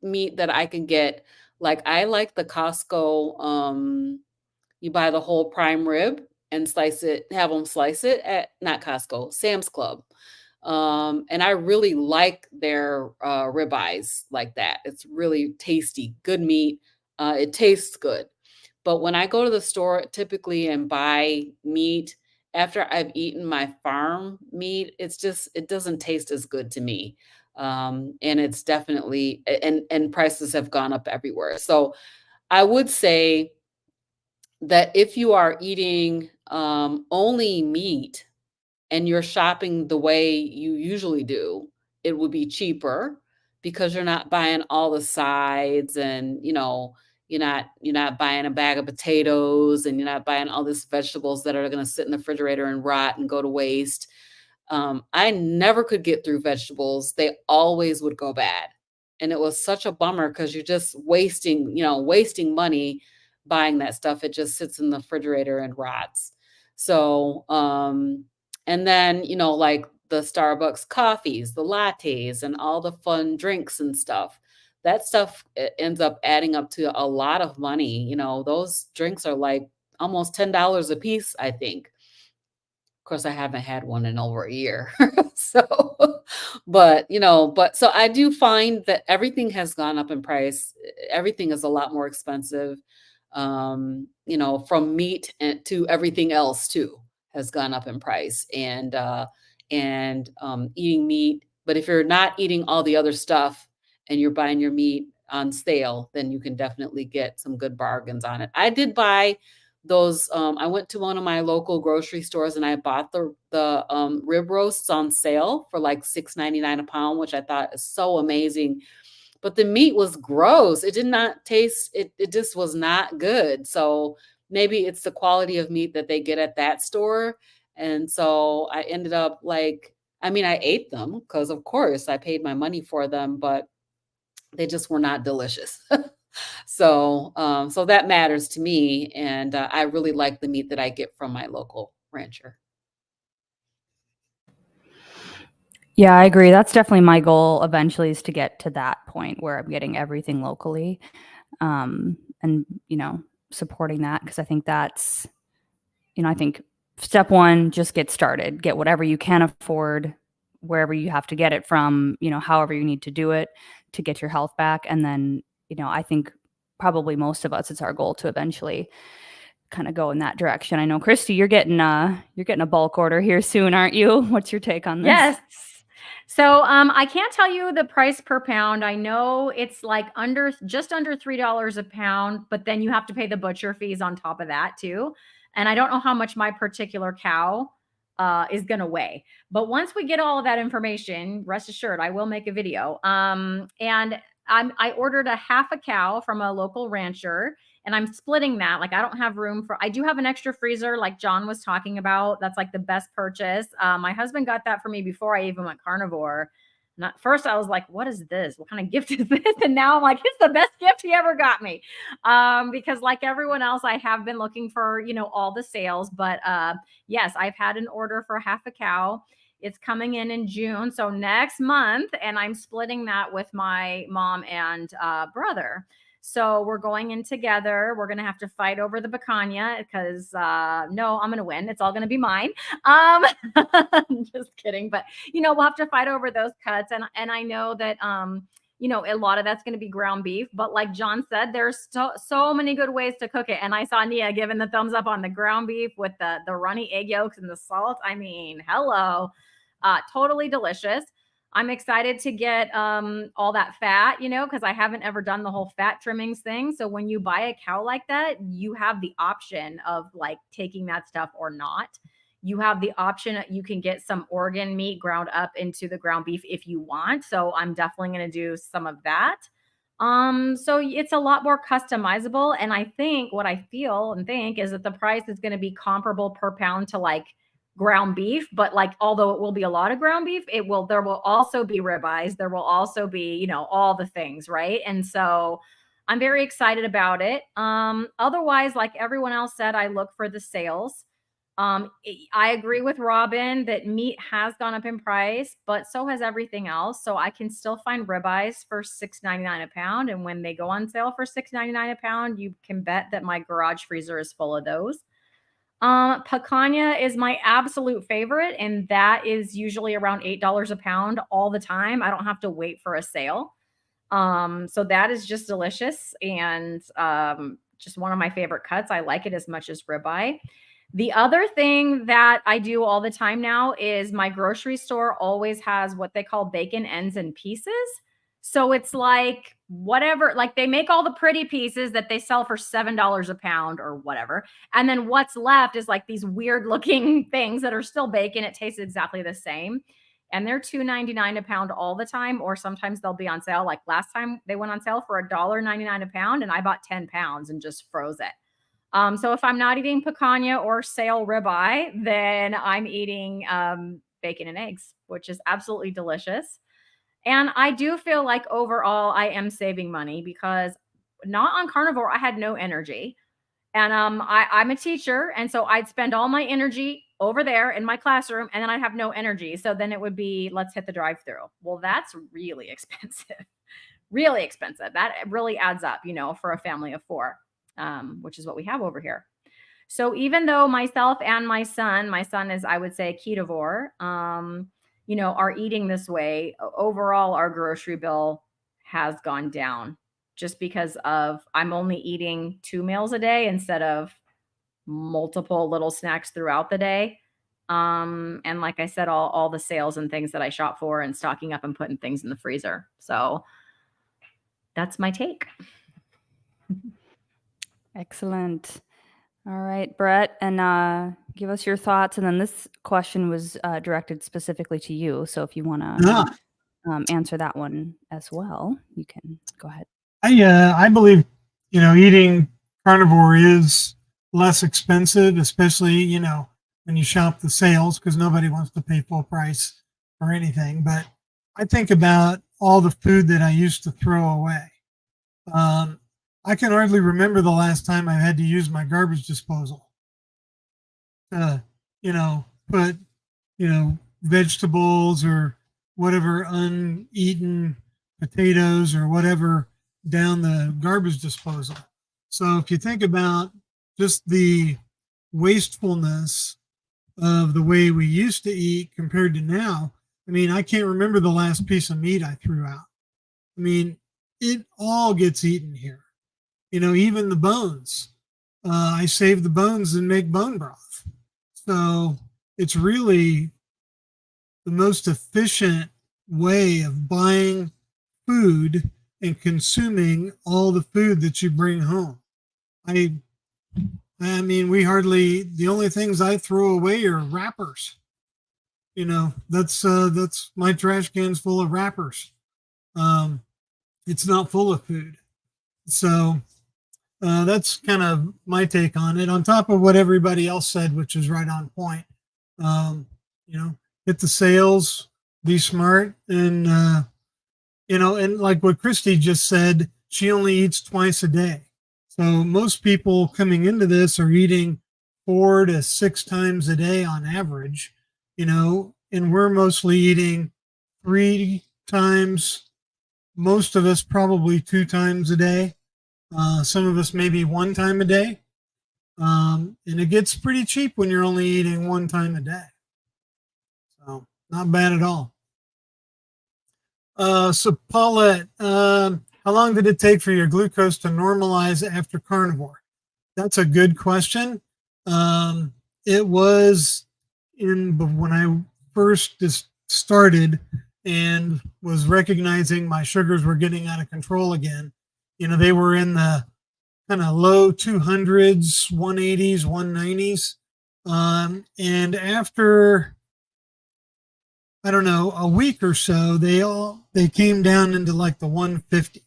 meat that I can get, like I like the Costco, you buy the whole prime rib and have them slice it at, not Costco, Sam's Club. And I really like their ribeyes like that. It's really tasty, good meat. It tastes good. But when I go to the store typically and buy meat after I've eaten my farm meat, it doesn't taste as good to me. And it's definitely, and prices have gone up everywhere. So I would say that if you are eating only meat and you're shopping the way you usually do, it would be cheaper because you're not buying all the sides, and you're not buying a bag of potatoes, and you're not buying all these vegetables that are going to sit in the refrigerator and rot and go to waste. I never could get through vegetables. They always would go bad. And it was such a bummer because you're just wasting money buying that stuff. It just sits in the refrigerator and rots. So, and then, like the Starbucks coffees, the lattes, and all the fun drinks and stuff, that stuff ends up adding up to a lot of money. Those drinks are like almost $10 a piece, I think. Of course, I haven't had one in over a year. So, so I do find that everything has gone up in price. Everything is a lot more expensive. From meat to everything else too has gone up in price. And and eating meat. But if you're not eating all the other stuff and you're buying your meat on sale, then you can definitely get some good bargains on it. I did buy those. I went to one of my local grocery stores and I bought the rib roasts on sale for like $6.99 a pound, which I thought is so amazing. But the meat was gross. It did not taste, it just was not good. So maybe it's the quality of meat that they get at that store. And so I ended up I ate them because of course I paid my money for them, but they just were not delicious. So that matters to me. And I really like the meat that I get from my local rancher. Yeah, I agree. That's definitely my goal eventually, is to get to that point where I'm getting everything locally, and, supporting that, because I think that's, I think step one, just get started, get whatever you can afford, wherever you have to get it from, however you need to do it to get your health back. And then, I think probably most of us, it's our goal to eventually kind of go in that direction. I know, Christy, you're getting a bulk order here soon, aren't you? What's your take on this? Yes. So I can't tell you the price per pound. I know it's like just under $3 a pound, but then you have to pay the butcher fees on top of that too. And I don't know how much my particular cow is going to weigh. But once we get all of that information, rest assured, I will make a video. And I ordered a half a cow from a local rancher, and I'm splitting that. Like, I don't have room I do have an extra freezer like John was talking about. That's like the best purchase. My husband got that for me before I even went carnivore. And at first I was like, what is this? What kind of gift is this? And now I'm like, it's the best gift he ever got me. Because like everyone else, I have been looking for, all the sales, but yes, I've had an order for half a cow. It's coming in June, so next month, and I'm splitting that with my mom and brother. So we're going in together. We're going to have to fight over the picanha because no, I'm going to win. It's all going to be mine. Just kidding. But, we'll have to fight over those cuts. And I know that, a lot of that's going to be ground beef. But like John said, there's so many good ways to cook it. And I saw Nia giving the thumbs up on the ground beef with the runny egg yolks and the salt. I mean, hello. Totally delicious. I'm excited to get all that fat, because I haven't ever done the whole fat trimmings thing. So when you buy a cow like that, you have the option of like taking that stuff or not. You have the option, you can get some organ meat ground up into the ground beef if you want. So I'm definitely going to do some of that. So it's a lot more customizable. And I think what I feel and think is that the price is going to be comparable per pound to like ground beef, but like, although it will be a lot of ground beef, there will also be ribeyes. There will also be, all the things. Right. And so I'm very excited about it. Otherwise, like everyone else said, I look for the sales. I agree with Robin that meat has gone up in price, but so has everything else. So I can still find ribeyes for $6.99 a pound. And when they go on sale for $6.99 a pound, you can bet that my garage freezer is full of those. Picanha is my absolute favorite, and that is usually around $8 a pound all the time. I don't have to wait for a sale. So that is just delicious and just one of my favorite cuts. I like it as much as ribeye. The other thing that I do all the time now is my grocery store always has what they call bacon ends and pieces. So it's like whatever, like they make all the pretty pieces that they sell for $7 a pound or whatever. And then what's left is like these weird looking things that are still bacon. It tastes exactly the same. And they're $2.99 a pound all the time, or sometimes they'll be on sale. Like last time they went on sale for $1.99 a pound, and I bought 10 pounds and just froze it. So if I'm not eating picanha or sale ribeye, then I'm eating bacon and eggs, which is absolutely delicious. And I do feel like overall I am saving money because not on carnivore, I had no energy. And I'm a teacher. And so I'd spend all my energy over there in my classroom, and then I'd have no energy. So then it would be, let's hit the drive-through. Well, that's really expensive, really expensive. That really adds up, for a family of 4, which is what we have over here. So even though myself and my son is, I would say, ketovore, are eating this way, overall, our grocery bill has gone down just because of I'm only eating 2 meals a day instead of multiple little snacks throughout the day. And like I said, all the sales and things that I shop for and stocking up and putting things in the freezer. So that's my take. Excellent. All right, Brett, and give us your thoughts. And then this question was directed specifically to you. So if you want to answer that one as well, you can go ahead. I believe, eating carnivore is less expensive, especially, when you shop the sales, because nobody wants to pay full price for anything. But I think about all the food that I used to throw away. I can hardly remember the last time I had to use my garbage disposal to, put, vegetables or whatever uneaten potatoes or whatever down the garbage disposal. So if you think about just the wastefulness of the way we used to eat compared to now, I mean, I can't remember the last piece of meat I threw out. I mean, it all gets eaten here. Even the bones. I save the bones and make bone broth. So it's really the most efficient way of buying food and consuming all the food that you bring home. I mean, the only things I throw away are wrappers. That's my trash can's full of wrappers. It's not full of food. So that's kind of my take on it, on top of what everybody else said, which is right on point. Hit the sales, be smart, and and like what Christy just said, she only eats twice a day. So most people coming into this are eating 4 to 6 times a day on average, and we're mostly eating 3 times, most of us probably 2 times a day. Some of us maybe 1 time a day. And it gets pretty cheap when you're only eating 1 time a day. So not bad at all. So Paulette, how long did it take for your glucose to normalize after carnivore? That's a good question. It was when I first just started and was recognizing my sugars were getting out of control again. They were in the kind of low 200s, 180s, 190s. And after, I don't know, a week or so, they came down into like the 150s.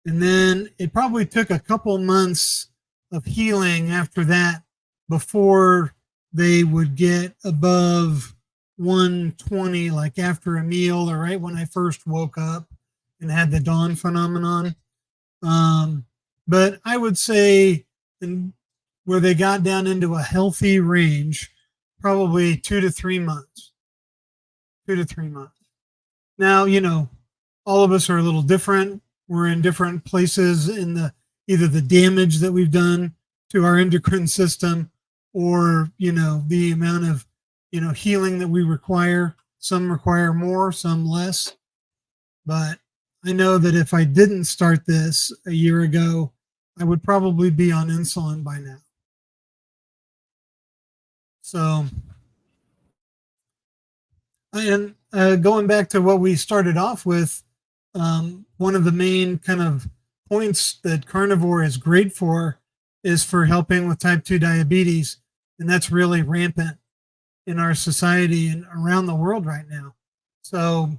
And then it probably took a couple months of healing after that before they would get above 120, like after a meal or right when I first woke up and had the dawn phenomenon. But I would say where they got down into a healthy range, probably 2 to 3 months. 2 to 3 months. Now, all of us are a little different. We're in different places in either the damage that we've done to our endocrine system or, the amount of, healing that we require. Some require more, some less. But I know that if I didn't start this a year ago, I would probably be on insulin by now. So, and going back to what we started off with, one of the main kind of points that carnivore is great for is for helping with type 2 diabetes. And that's really rampant in our society and around the world right now. So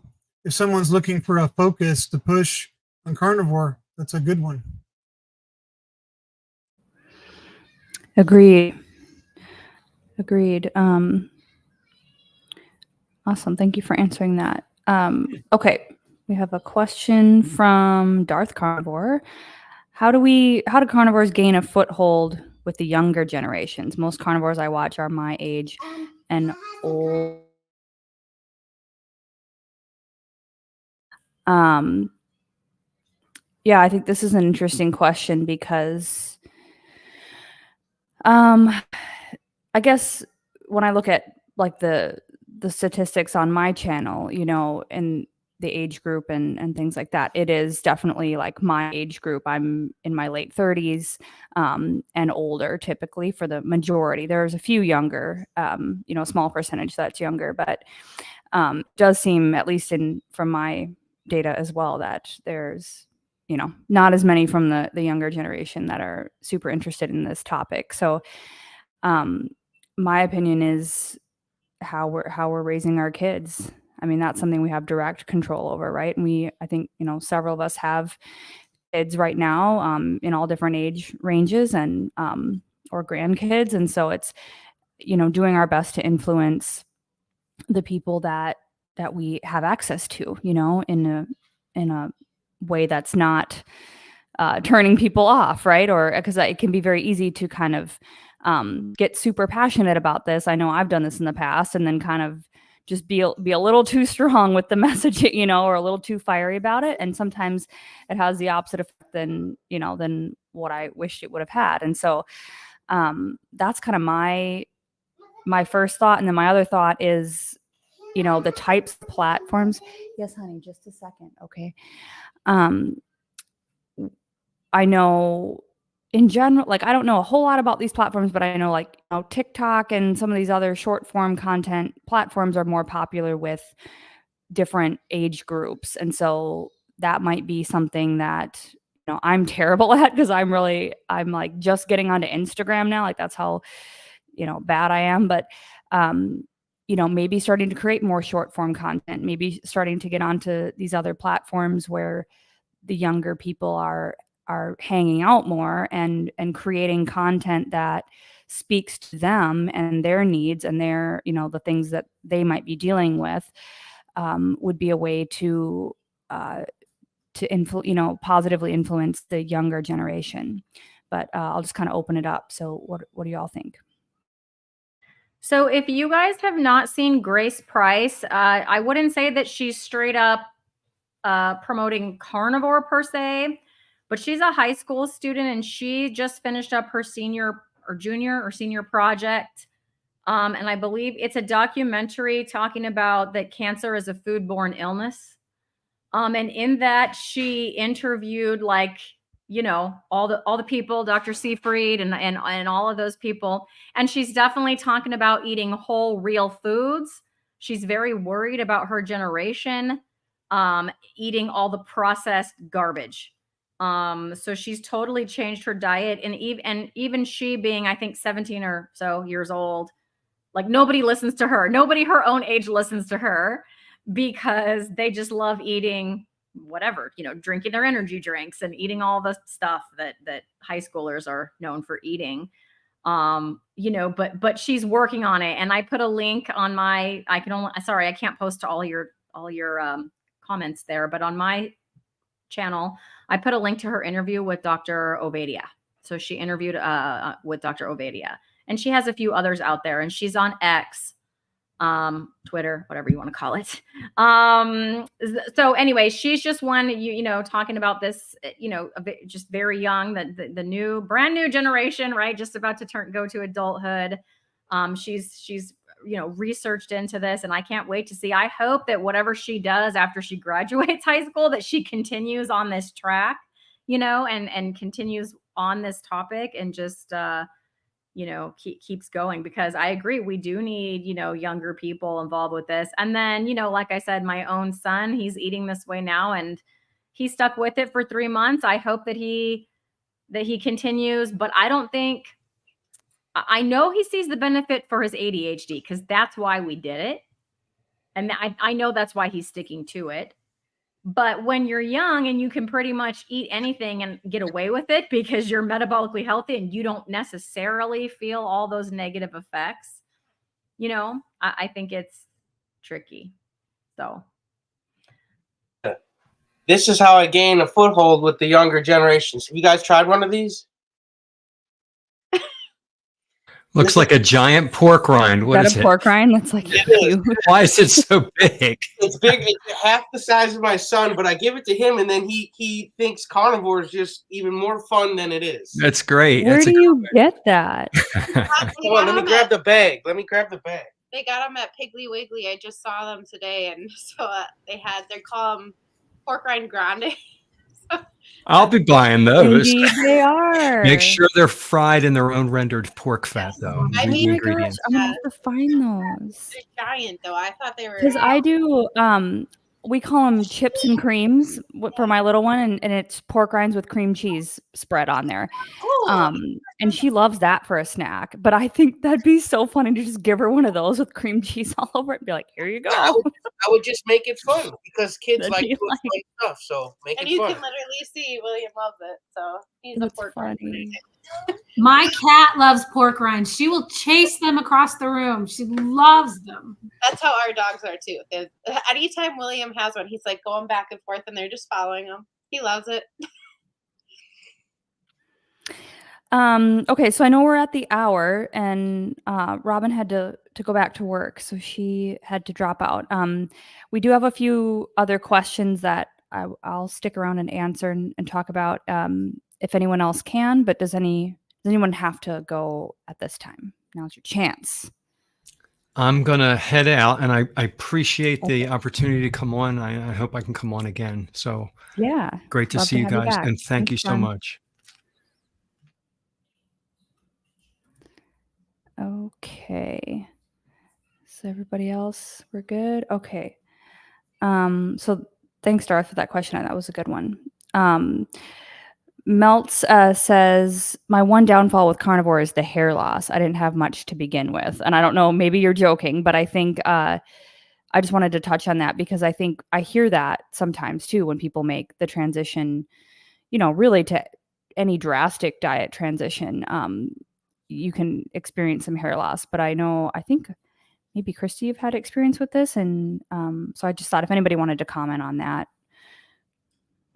if someone's looking for a focus to push on carnivore, that's a good one. Agreed. Awesome. Thank you for answering that. Okay. We have a question from Darth Carnivore. How do carnivores gain a foothold with the younger generations? Most carnivores I watch are my age and old. Yeah, I think this is an interesting question because I guess when I look at like the statistics on my channel, and the age group and things like that. It is definitely like my age group. I'm in my late 30s and older typically for the majority. There's a few younger, you know, a small percentage that's younger, but does seem, at least from my data as well, that there's, you know, not as many from the younger generation that are super interested in this topic. So my opinion is how we're raising our kids. I mean, that's something we have direct control over, right? And I think, you know, several of us have kids right now in all different age ranges and or grandkids. And so it's, you know, doing our best to influence the people that we have access to, you know, in a way that's not turning people off, right? Or because it can be very easy to kind of get super passionate about this. I know I've done this in the past, and then kind of just be a little too strong with the message, you know, or a little too fiery about it. And sometimes it has the opposite effect than what I wished it would have had. And so that's kind of my first thought. And then my other thought is, you know, the types of platforms. Yes, honey, just a second. Okay. I know in general, like, I don't know a whole lot about these platforms, but I know, like, you know, TikTok and some of these other short form content platforms are more popular with different age groups. And so that might be something that, you know, I'm terrible at, because I'm like just getting onto Instagram now. Like, that's how, you know, bad I am. But, you know, maybe starting to create more short form content, maybe starting to get onto these other platforms where the younger people are hanging out more and creating content that speaks to them and their needs and their, you know, the things that they might be dealing with, would be a way to you know, positively influence the younger generation. But I'll just kind of open it up. So what do y'all think? So if you guys have not seen Grace Price, I wouldn't say that she's straight up promoting carnivore per se, but she's a high school student and she just finished up her senior project. And I believe it's a documentary talking about that cancer is a foodborne illness. And in that she interviewed, like, you know, all the people, Dr. Seyfried and all of those people. And she's definitely talking about eating whole, real foods. She's very worried about her generation eating all the processed garbage. So she's totally changed her diet, and even she being, I think, 17 or so years old, like, nobody listens to her. Nobody her own age listens to her, because they just love eating whatever, you know, drinking their energy drinks and eating all the stuff that high schoolers are known for eating. You know, but she's working on it. And I put a link on I can't post to all your comments there, but on my channel, I put a link to her interview with Dr. Ovadia. So she interviewed with Dr. Ovadia, and she has a few others out there, and she's on X, Twitter, whatever you want to call it. So anyway, she's just one, you know, talking about this, you know, just very young, the brand new generation, right? Just about to go to adulthood. She's, you know, researched into this, and I can't wait to see. I hope that whatever she does after she graduates high school, that she continues on this track, you know, and continues on this topic, and just, you know, keeps going, because I agree, we do need, you know, younger people involved with this. And then, you know, like I said, my own son, he's eating this way now, and he stuck with it for 3 months. I hope that he continues, but I know he sees the benefit for his ADHD, because that's why we did it. And I know that's why he's sticking to it. But when you're young and you can pretty much eat anything and get away with it because you're metabolically healthy and you don't necessarily feel all those negative effects, you know, I think it's tricky. So this is how I gain a foothold with the younger generations. Have you guys tried one of these? Looks like a giant pork rind. What is that a it? Pork rind? That's like huge. Why is it so big? It's big. It's half the size of my son, but I give it to him, and then he thinks carnivore is just even more fun than it is. That's great. Where do you get that? Hold on, let me grab the bag. They got them at Piggly Wiggly. I just saw them today, and so they call them pork rind grande. I'll be buying those. Indeed, they are. Make sure they're fried in their own rendered pork fat, though. I Read mean, the Oh my gosh, ingredients. I'm gonna have to find those. They're giant, though. I thought they were. Because I do, we call them chips and creams for my little one, and it's pork rinds with cream cheese spread on there. Cool. And she loves that for a snack. But I think that'd be so funny to just give her one of those with cream cheese all over it and be like, here you go. I would just make it fun because kids That'd like be doing fun stuff. So make And it you fun. can literally see William loves it. So he's a That's pork funny. rind. My cat loves pork rinds. She will chase them across the room. She loves them. That's how our dogs are too. Anytime William has one, he's like going back and forth, and they're just following him. He loves it. Okay, so I know we're at the hour, and Robin had to go back to work, so she had to drop out. We do have a few other questions that I'll stick around and answer and talk about if anyone else can. But does anyone have to go at this time? Now's your chance. I'm gonna head out, and I appreciate the opportunity to come on. I hope I can come on again. So Yeah, great to love see you have you guys, back. and thank you so fun. much. Okay. So everybody else, we're good? Okay. So thanks, Darth, for that question. That was a good one. Meltz says, my one downfall with carnivore is the hair loss. I didn't have much to begin with. And I don't know, maybe you're joking, but I think I just wanted to touch on that because I think I hear that sometimes too when people make the transition, really to any drastic diet transition. You can experience some hair loss, but I think maybe Christy, you've had experience with this. And so I just thought if anybody wanted to comment on that.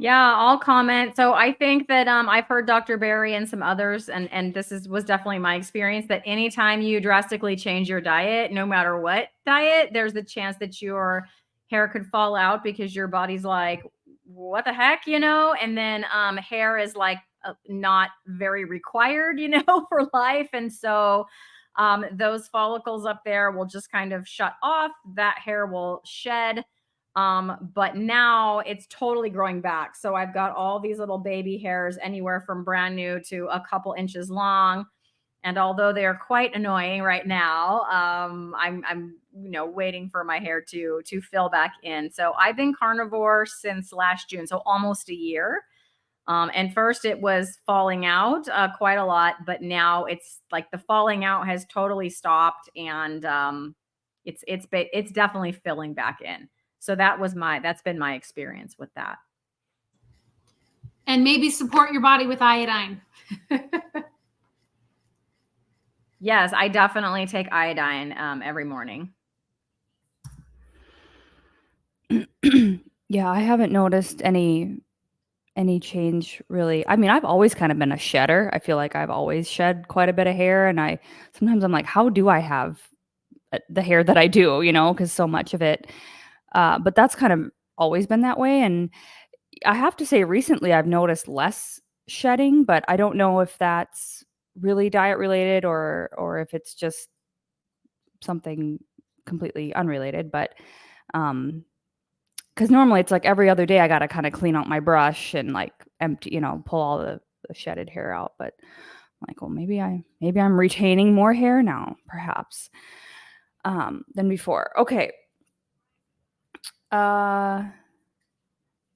Yeah, I'll comment. So I think that I've heard Dr. Barry and some others, and this was definitely my experience, that anytime you drastically change your diet, no matter what diet, there's the chance that your hair could fall out because your body's like, what the heck, and then hair is like not very required, for life. And so those follicles up there will just kind of shut off. That hair will shed. But now it's totally growing back. So I've got all these little baby hairs anywhere from brand new to a couple inches long. And although they are quite annoying right now, I'm waiting for my hair to fill back in. So I've been carnivore since last June, so almost a year. And first it was falling out quite a lot, but now it's like the falling out has totally stopped, and it's definitely filling back in. So that's been my experience with that. And maybe support your body with iodine. Yes, I definitely take iodine every morning. Yeah, I haven't noticed any change really. I mean, I've always kind of been a shedder. I feel like I've always shed quite a bit of hair, and sometimes I'm like, how do I have the hair that I do, because so much of it. But that's kind of always been that way. And I have to say recently I've noticed less shedding, but I don't know if that's really diet related or if it's just something completely unrelated. But because normally it's like every other day I got to kind of clean out my brush and like empty, pull all the shedded hair out. But I'm like, well, maybe I'm retaining more hair now, perhaps, than before. Okay.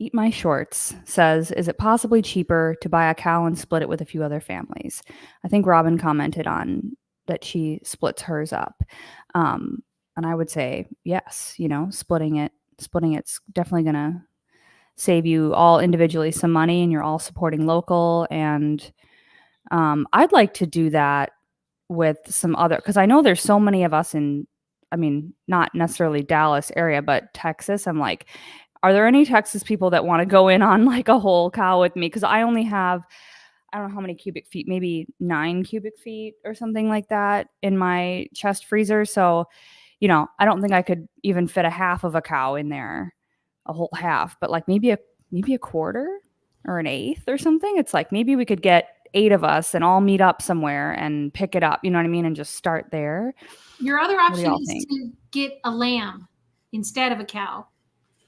Eat My Shorts says, is it possibly cheaper to buy a cow and split it with a few other families? I think Robin commented on that she splits hers up. And I would say, yes, splitting it's definitely going to save you all individually some money, and you're all supporting local. And I'd like to do that with some other, because I know there's so many of us not necessarily Dallas area, but Texas. I'm like, are there any Texas people that want to go in on like a whole cow with me? Because I only have, I don't know how many cubic feet, maybe 9 cubic feet or something like that in my chest freezer. So, I don't think I could even fit a half of a cow in there, a whole half, but like maybe a quarter or an eighth or something. It's like maybe we could get 8 of us and all meet up somewhere and pick it up, you know what I mean? And just start there. Your other What do option y'all is think? to get a lamb instead of a cow,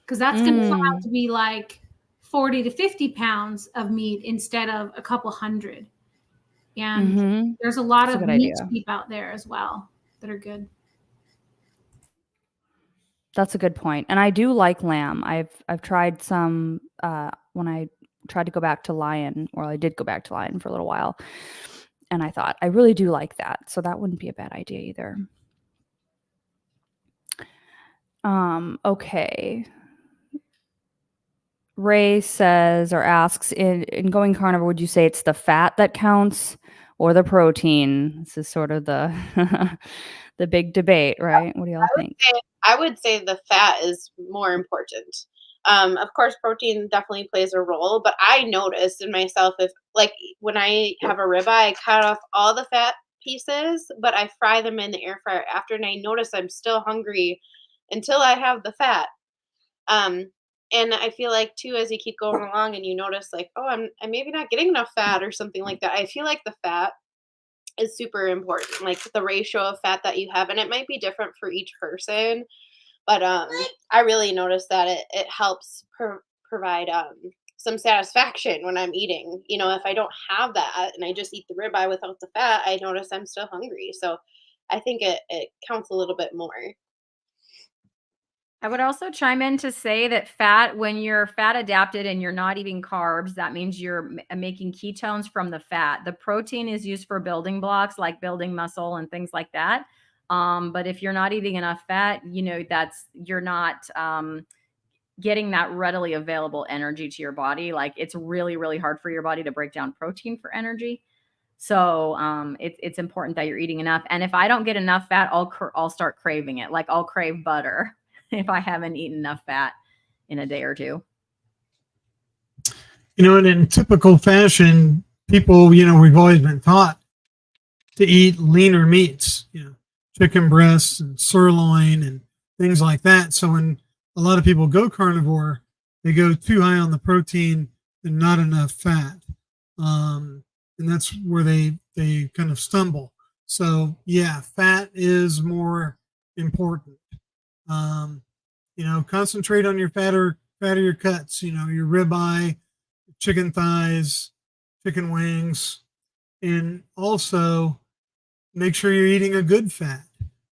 because that's going to come out to be like 40 to 50 pounds of meat instead of a couple hundred. And there's a lot That's a of good meat idea. sheep out there as well that are good. That's a good point. And I do like lamb. I've tried some when I tried to go back to lion, or I did go back to lion for a little while. And I thought, I really do like that. So that wouldn't be a bad idea either. Okay. Ray says or asks, in going carnivore, would you say it's the fat that counts or the protein? This is sort of the the big debate, right? What do y'all think? I would say the fat is more important. Of course, protein definitely plays a role, but I noticed in myself, if like when I have a ribeye, I cut off all the fat pieces, but I fry them in the air fryer after, and I notice I'm still hungry until I have the fat. And I feel like too, as you keep going along and you notice like, oh, I'm maybe not getting enough fat or something like that. I feel like the fat is super important, like the ratio of fat that you have, and it might be different for each person, but I really noticed that it helps provide some satisfaction when I'm eating. You know, if I don't have that and I just eat the ribeye without the fat, I notice I'm still hungry. So I think it counts a little bit more. I would also chime in to say that fat, when you're fat adapted and you're not eating carbs, that means you're making ketones from the fat. The protein is used for building blocks like building muscle and things like that. But if you're not eating enough fat, you know, you're not getting that readily available energy to your body. Like it's really, really hard for your body to break down protein for energy. So it's important that you're eating enough. And if I don't get enough fat, I'll start craving it. Like I'll crave butter if I haven't eaten enough fat in a day or two. You know, and in typical fashion, people, you know, we've always been taught to eat leaner meats, you know, chicken breasts and sirloin and things like that. So when a lot of people go carnivore, they go too high on the protein and not enough fat. And that's where they kind of stumble. So yeah, fat is more important. You know, concentrate on your fattier cuts, you know, your ribeye, chicken thighs, chicken wings, and also make sure you're eating a good fat.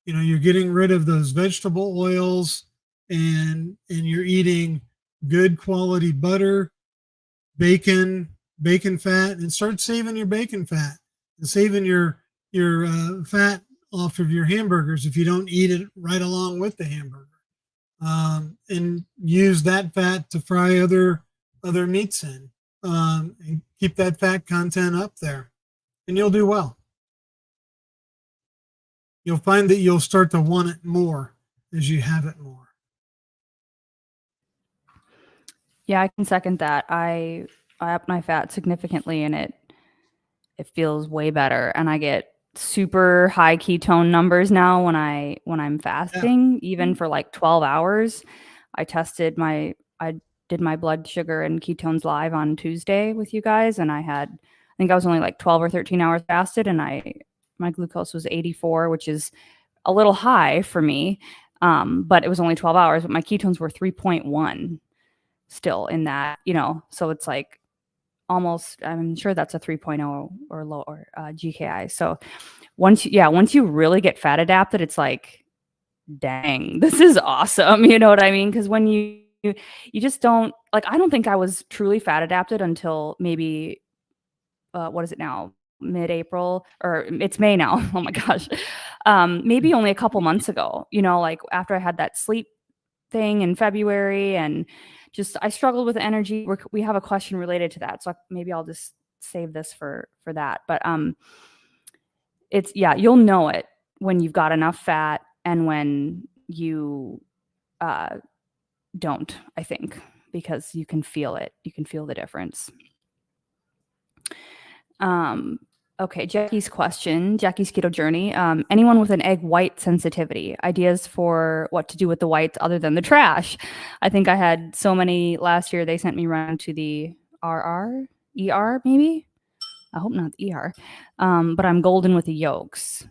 You know, you're getting rid of those vegetable oils and you're eating good quality butter, bacon fat, and start saving your bacon fat and saving your fat off of your hamburgers if you don't eat it right along with the hamburger. And use that fat to fry other meats in, and keep that fat content up there, and you'll do well. You'll find that you'll start to want it more as you have it more. Yeah, I can second that. I up my fat significantly, and it feels way better, and I get super high ketone numbers now when I'm fasting, even for like 12 hours. I did my blood sugar and ketones live on Tuesday with you guys, and I think I was only like 12 or 13 hours fasted, and my glucose was 84, which is a little high for me. But it was only 12 hours, but my ketones were 3.1 still in that, you know, so it's like almost, I'm sure that's a 3.0 or lower GKI. So once you really get fat adapted, it's like, dang, this is awesome. You know what I mean? Because when you just don't, like, I don't think I was truly fat adapted until maybe, what is it now? Mid-April, or it's May now. Oh my gosh. Maybe only a couple months ago, you know, like after I had that sleep thing in February, and just I struggled with energy. We have a question related to that, so maybe I'll just save this for that. But it's, yeah, you'll know it when you've got enough fat and when you don't, I think, because you can feel it. You can feel the difference. Okay, Jackie's keto journey. Anyone with an egg white sensitivity, ideas for what to do with the whites other than the trash? I think I had so many last year, they sent me around to the ER, maybe. I hope not the ER. But I'm golden with the yolks.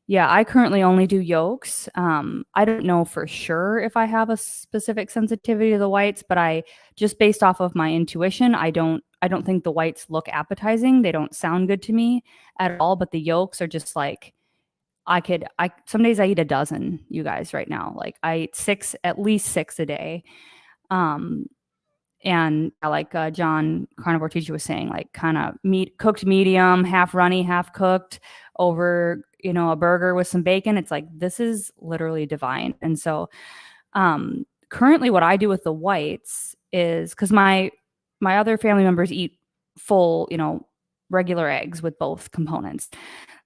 Yeah, I currently only do yolks. I don't know for sure if I have a specific sensitivity to the whites, but I just based off of my intuition, I don't think the whites look appetizing. They don't sound good to me at all, but the yolks are just like some days I eat a dozen, you guys, right now. Like I eat at least 6 a day. And like John Carnivore Teacher was saying, like kind of cooked medium, half runny, half cooked over, a burger with some bacon. It's like, this is literally divine. And so currently what I do with the whites is, because my other family members eat full, regular eggs with both components.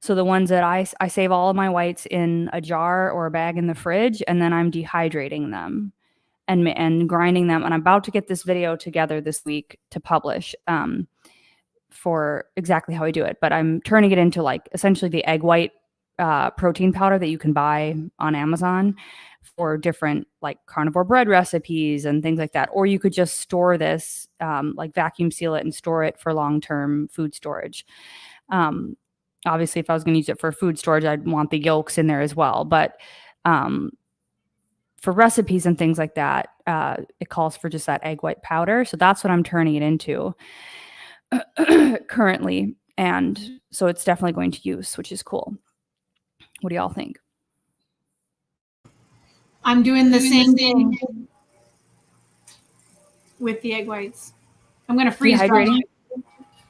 So the ones that I save all of my whites in a jar or a bag in the fridge, and then I'm dehydrating them and grinding them. And I'm about to get this video together this week to publish for exactly how I do it. But I'm turning it into like essentially the egg white protein powder that you can buy on Amazon for different like carnivore bread recipes and things like that. Or you could just store this, like vacuum seal it and store it for long-term food storage. Obviously, if I was going to use it for food storage, I'd want the yolks in there as well. But for recipes and things like that, it calls for just that egg white powder. So that's what I'm turning it into currently. And so it's definitely going to use, which is cool. What do y'all think? I'm doing the same thing with the egg whites. I'm going to freeze dry.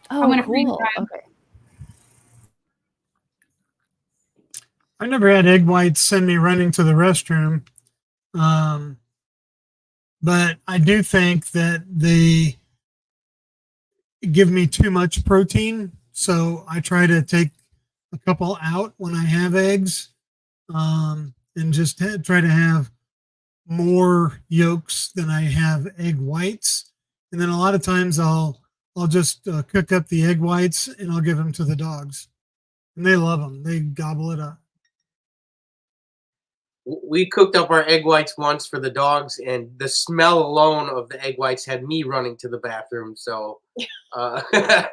Oh, I'm going to cool. freeze dry. Okay. I never had egg whites send me running to the restroom. But I do think that they give me too much protein. So I try to take a couple out when I have eggs, and just try to have more yolks than I have egg whites. And then a lot of times I'll just cook up the egg whites and I'll give them to the dogs, and they love them. They gobble it up. We cooked up our egg whites once for the dogs, and the smell alone of the egg whites had me running to the bathroom. So, yeah,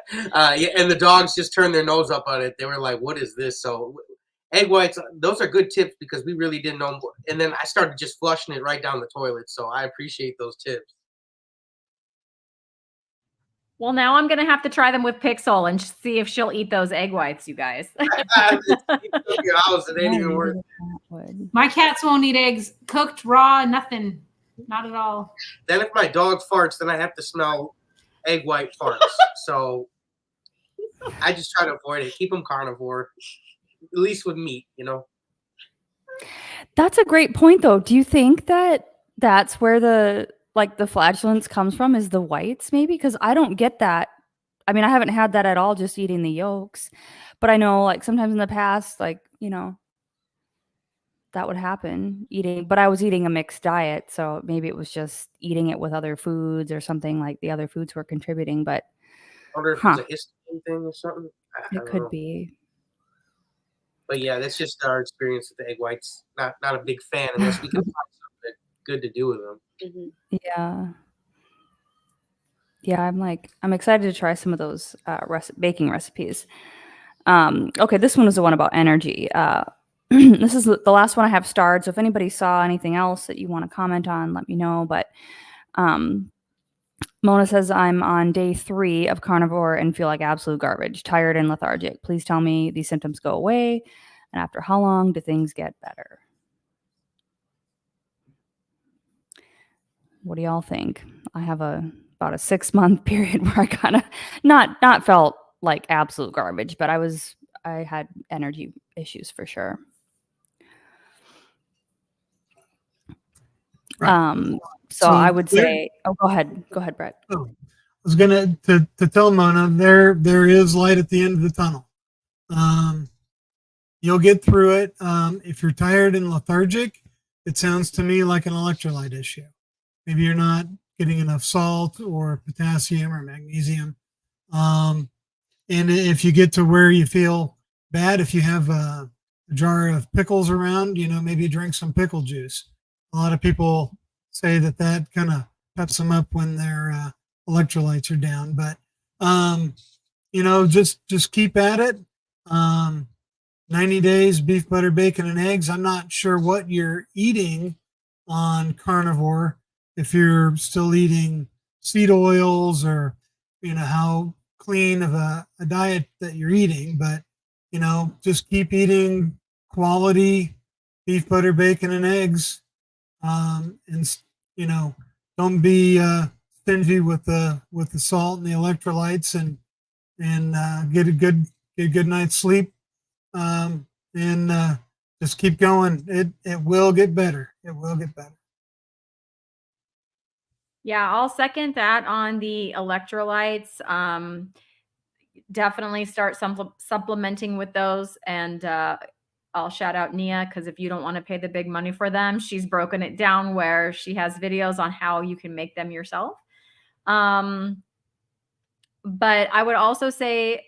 and the dogs just turned their nose up on it. They were like, "What is this?" So, egg whites, those are good tips because we really didn't know. And then I started just flushing it right down the toilet. So I appreciate those tips. Well, now I'm going to have to try them with Pixel and see if she'll eat those egg whites, you guys. Your house, it ain't even worth. My cats won't eat eggs cooked, raw, nothing. Not at all. Then if my dog farts, then I have to smell egg white farts. So I just try to avoid it. Keep them carnivore, at least with meat, That's a great point, though. Do you think that that's where the flatulence comes from, is the whites maybe? Because I don't get that. I mean, I haven't had that at all, just eating the yolks. But I know like sometimes in the past, like, that would happen but I was eating a mixed diet. So maybe it was just eating it with other foods or something, like the other foods were contributing. But I wonder if it's a histamine thing or something. It could be. But yeah, that's just our experience with the egg whites. Not a big fan unless we can find something good to do with them. Mm-hmm. Yeah. Yeah, I'm excited to try some of those baking recipes. Okay, this one is the one about energy. This is the last one I have starred. So if anybody saw anything else that you want to comment on, let me know. But Mona says, I'm on day 3 of carnivore and feel like absolute garbage, tired and lethargic. Please tell me these symptoms go away. And after how long do things get better? What do y'all think? I have about a 6-month period where I kind of not felt like absolute garbage, but I had energy issues for sure. Right. So I would say, go ahead, Brett. Oh, I was gonna to tell Mona there is light at the end of the tunnel. You'll get through it. If you're tired and lethargic, it sounds to me like an electrolyte issue. Maybe you're not getting enough salt or potassium or magnesium. And if you get to where you feel bad, if you have a jar of pickles around, maybe drink some pickle juice. A lot of people say that kind of peps them up when their electrolytes are down. But just keep at it. 90 days, beef, butter, bacon, and eggs. I'm not sure what you're eating on carnivore. If you're still eating seed oils or, how clean of a diet that you're eating, but, just keep eating quality beef, butter, bacon, and eggs. And, don't be stingy with the salt and the electrolytes, and get a good night's sleep. And just keep going. It will get better. It will get better. Yeah, I'll second that on the electrolytes. Definitely start supplementing with those. And I'll shout out Nia, because if you don't want to pay the big money for them, she's broken it down where she has videos on how you can make them yourself. But I would also say,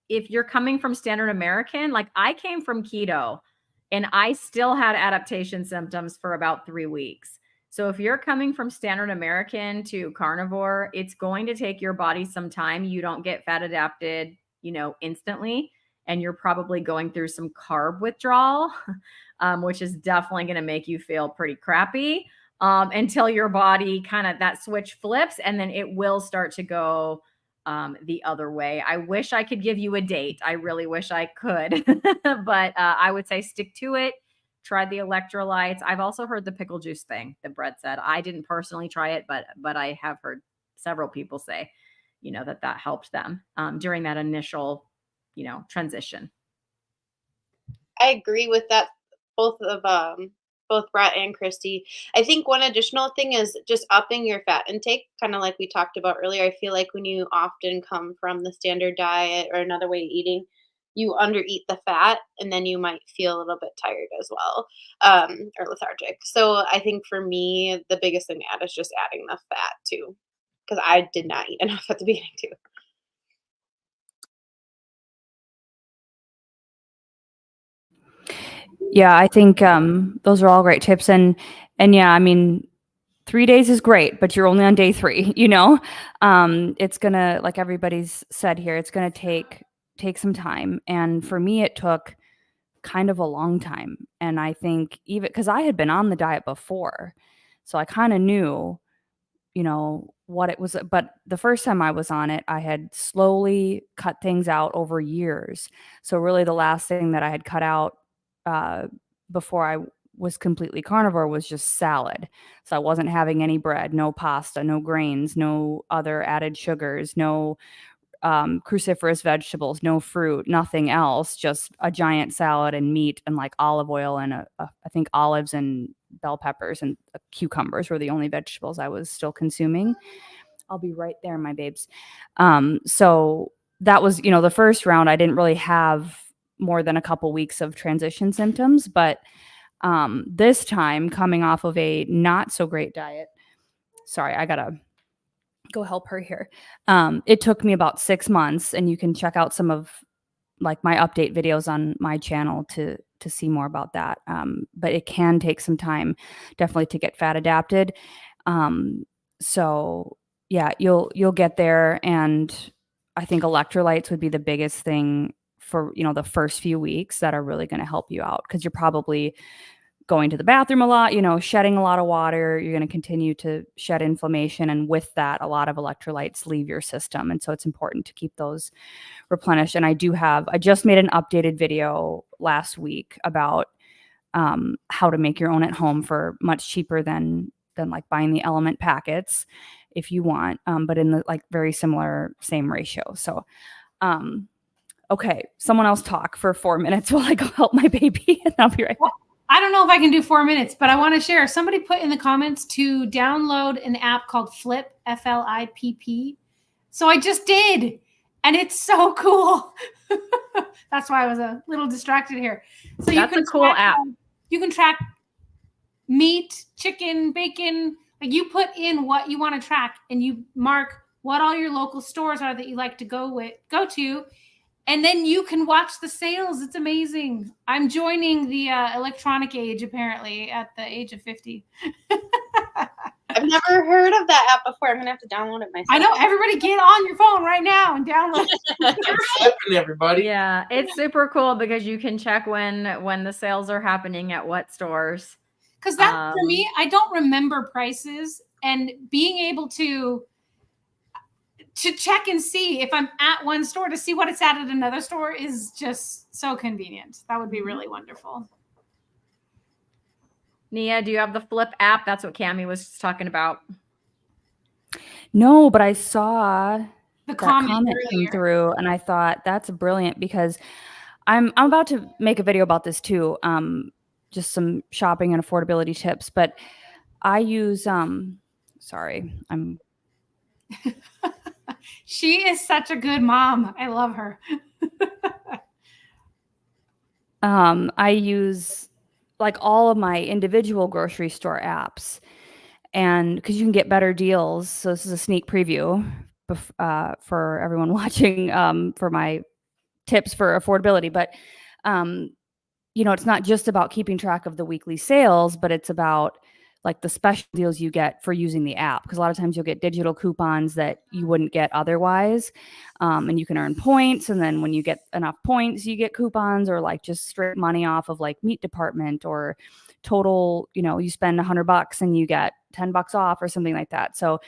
if you're coming from standard American, like I came from keto and I still had adaptation symptoms for about 3 weeks. So if you're coming from standard American to carnivore, it's going to take your body some time. You don't get fat adapted, instantly. And you're probably going through some carb withdrawal, which is definitely going to make you feel pretty crappy until your body kind of that switch flips, and then it will start to go the other way. I wish I could give you a date. I really wish I could, but I would say stick to it. Try the electrolytes. I've also heard the pickle juice thing that Brett said. I didn't personally try it, but I have heard several people say, that helped them during that initial, transition. I agree with that. Both Brett and Christy. I think one additional thing is just upping your fat intake, kind of like we talked about earlier. I feel like when you often come from the standard diet or another way of eating, you undereat the fat, and then you might feel a little bit tired as well, or lethargic. So I think for me, the biggest thing to add is just adding the fat too, because I did not eat enough at the beginning too. Yeah, I think those are all great tips. And yeah, I mean, 3 days is great, but you're only on day 3, it's gonna, like everybody's said here, it's gonna take some time. And for me, it took kind of a long time. And I think even because I had been on the diet before, so I kind of knew, what it was. But the first time I was on it, I had slowly cut things out over years. So really the last thing that I had cut out before I was completely carnivore was just salad. So I wasn't having any bread, no pasta, no grains, no other added sugars, no cruciferous vegetables, no fruit, nothing else, just a giant salad and meat and like olive oil and I think olives and bell peppers and cucumbers were the only vegetables I was still consuming. I'll be right there, my babes. So that was, the first round. I didn't really have more than a couple weeks of transition symptoms, but this time coming off of a not so great diet, sorry, I gotta go help her here. It took me about 6 months, and you can check out some of like my update videos on my channel to see more about that. But it can take some time, definitely, to get fat adapted. So yeah, you'll get there. And I think electrolytes would be the biggest thing for, the first few weeks that are really going to help you out, because you're probably going to the bathroom a lot, shedding a lot of water. You're going to continue to shed inflammation. And with that, a lot of electrolytes leave your system. And so it's important to keep those replenished. And I just made an updated video last week about how to make your own at home for much cheaper than like buying the element packets if you want, but in the like very similar, same ratio. So, okay, someone else talk for 4 minutes while I go help my baby, and I'll be right back. I don't know if I can do 4 minutes, but I want to share. Somebody put in the comments to download an app called Flip, F-L-I-P-P. So I just did, and it's so cool. That's why I was a little distracted here. So That's a cool app. You can track meat, chicken, bacon. Like, you put in what you want to track, and you mark what all your local stores are that you like to go to. And then you can watch the sales. It's amazing. I'm joining the electronic age, apparently, at the age of 50. I've never heard of that app before. I'm gonna have to download it myself. I know, everybody get on your phone right now and download it. You're flipping everybody. Yeah, it's super cool because you can check when the sales are happening at what stores. Because that, for me, I don't remember prices, and being able to check and see if I'm at one store to see what it's at another store is just so convenient. That would be really wonderful. Nia, do you have the Flip app? That's what Cammie was talking about. No, but I saw The that comment comment came earlier. through, and I thought that's brilliant because I'm about to make a video about this too. Just some shopping and affordability tips, but I use sorry, I'm She is such a good mom. I love her. I use like all of my individual grocery store apps, and because you can get better deals. So this is a sneak preview for everyone watching for my tips for affordability. But it's not just about keeping track of the weekly sales, but it's about like the special deals you get for using the app. Because a lot of times you'll get digital coupons that you wouldn't get otherwise. And you can earn points. And then when you get enough points, you get coupons or like just straight money off of like meat department or total, you spend $100 and you get $10 off or something like that. So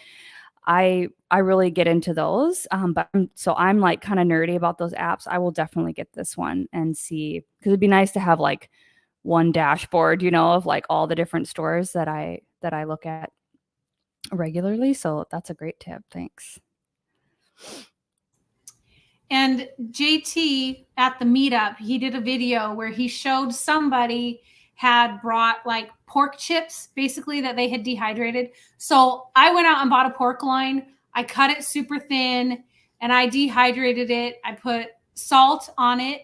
I really get into those. But I'm like kind of nerdy about those apps. I will definitely get this one and see, because it'd be nice to have like one dashboard, of like all the different stores that I look at regularly. So that's a great tip. Thanks. And JT at the meetup, he did a video where he showed somebody had brought like pork chips, basically, that they had dehydrated. So I went out and bought a pork loin. I cut it super thin and I dehydrated it. I put salt on it.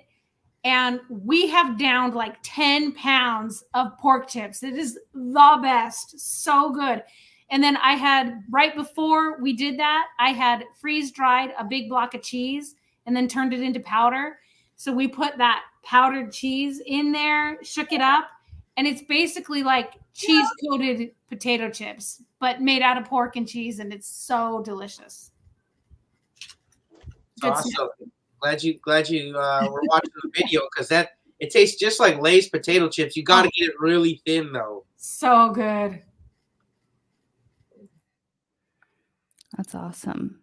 And we have downed like 10 pounds of pork chips. It is the best. So good. And then I had, right before we did that, I had freeze dried a big block of cheese and then turned it into powder. So we put that powdered cheese in there, shook it up, and it's basically like cheese coated potato chips, but made out of pork and cheese. And it's so delicious. It's awesome. Glad you were watching the video, because it tastes just like Lay's potato chips. You got to get it really thin though. So good. That's awesome.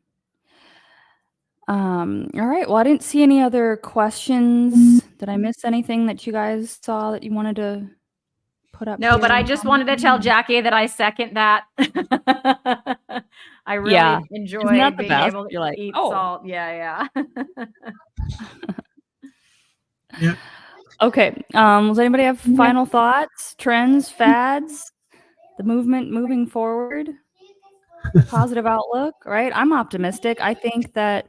All right. Well, I didn't see any other questions. Did I miss anything that you guys saw that you wanted to put up? No, but I just wanted to tell Jackie that I second that. I really enjoy being able to eat salt. Yeah. Yeah. Okay. Does anybody have final thoughts, trends, fads, the movement moving forward, positive outlook? Right. I'm optimistic. I think that,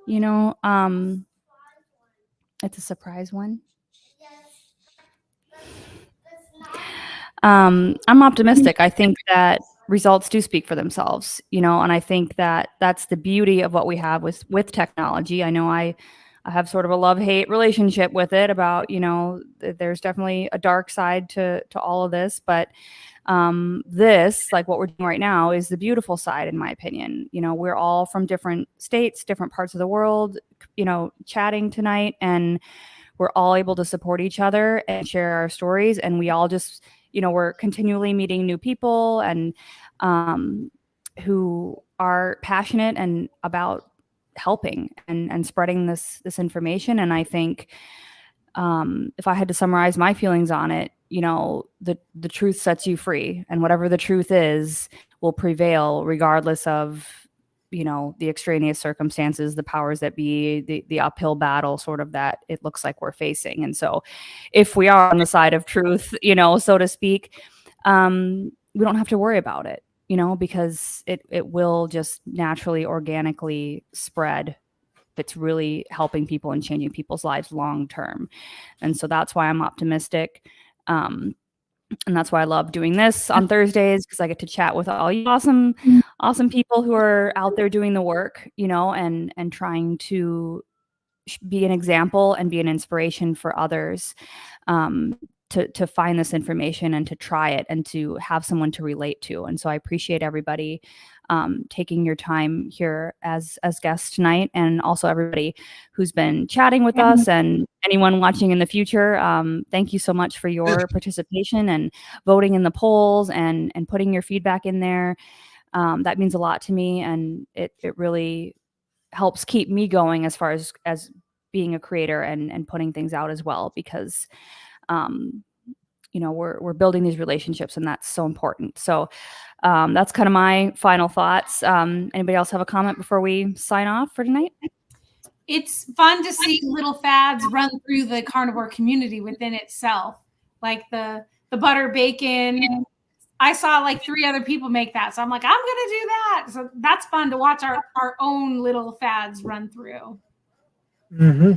it's a surprise one. I'm optimistic. I think that results do speak for themselves, and I think that that's the beauty of what we have with technology. I know I have sort of a love-hate relationship with it about, there's definitely a dark side to all of this, but this, like what we're doing right now, is the beautiful side, in my opinion. We're all from different states, different parts of the world, chatting tonight, and we're all able to support each other and share our stories. And we all just, we're continually meeting new people and who are passionate and about helping and spreading this information. And I think if I had to summarize my feelings on it, the truth sets you free, and whatever the truth is will prevail regardless of, the extraneous circumstances, the powers that be, the uphill battle sort of that it looks like we're facing. And so if we are on the side of truth, so to speak, we don't have to worry about it, because it will just naturally, organically spread. It's really helping people and changing people's lives long term. And so that's why I'm optimistic. And that's why I love doing this on Thursdays, because I get to chat with all you awesome people who are out there doing the work, and trying to be an example and be an inspiration for others. to find this information and to try it and to have someone to relate to. And so I appreciate everybody taking your time here as guests tonight, and also everybody who's been chatting with us and anyone watching in the future. Thank you so much for your participation and voting in the polls and putting your feedback in there. That means a lot to me, and it really helps keep me going as far as being a creator and putting things out as well, because we're building these relationships, and that's so important. So that's kind of my final thoughts. Anybody else have a comment before we sign off for tonight? It's fun to see little fads run through the carnivore community within itself, like the butter bacon. I saw like 3 other people make that, so I'm like, I'm gonna do that. So that's fun to watch our own little fads run through. Mm-hmm.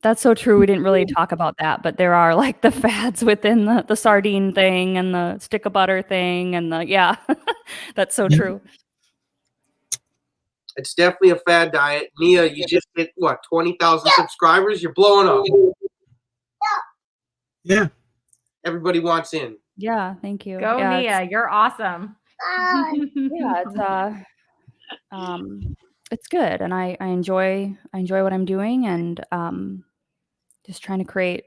That's so true. We didn't really talk about that, but there are like the fads within the sardine thing and the stick of butter thing and that's so true. It's definitely a fad diet. Nia, you just hit what, 20,000 subscribers? You're blowing up. Yeah. Everybody wants in. Yeah, thank you. Go, Nia. You're awesome. Yeah, it's good, and I enjoy what I'm doing, and just trying to create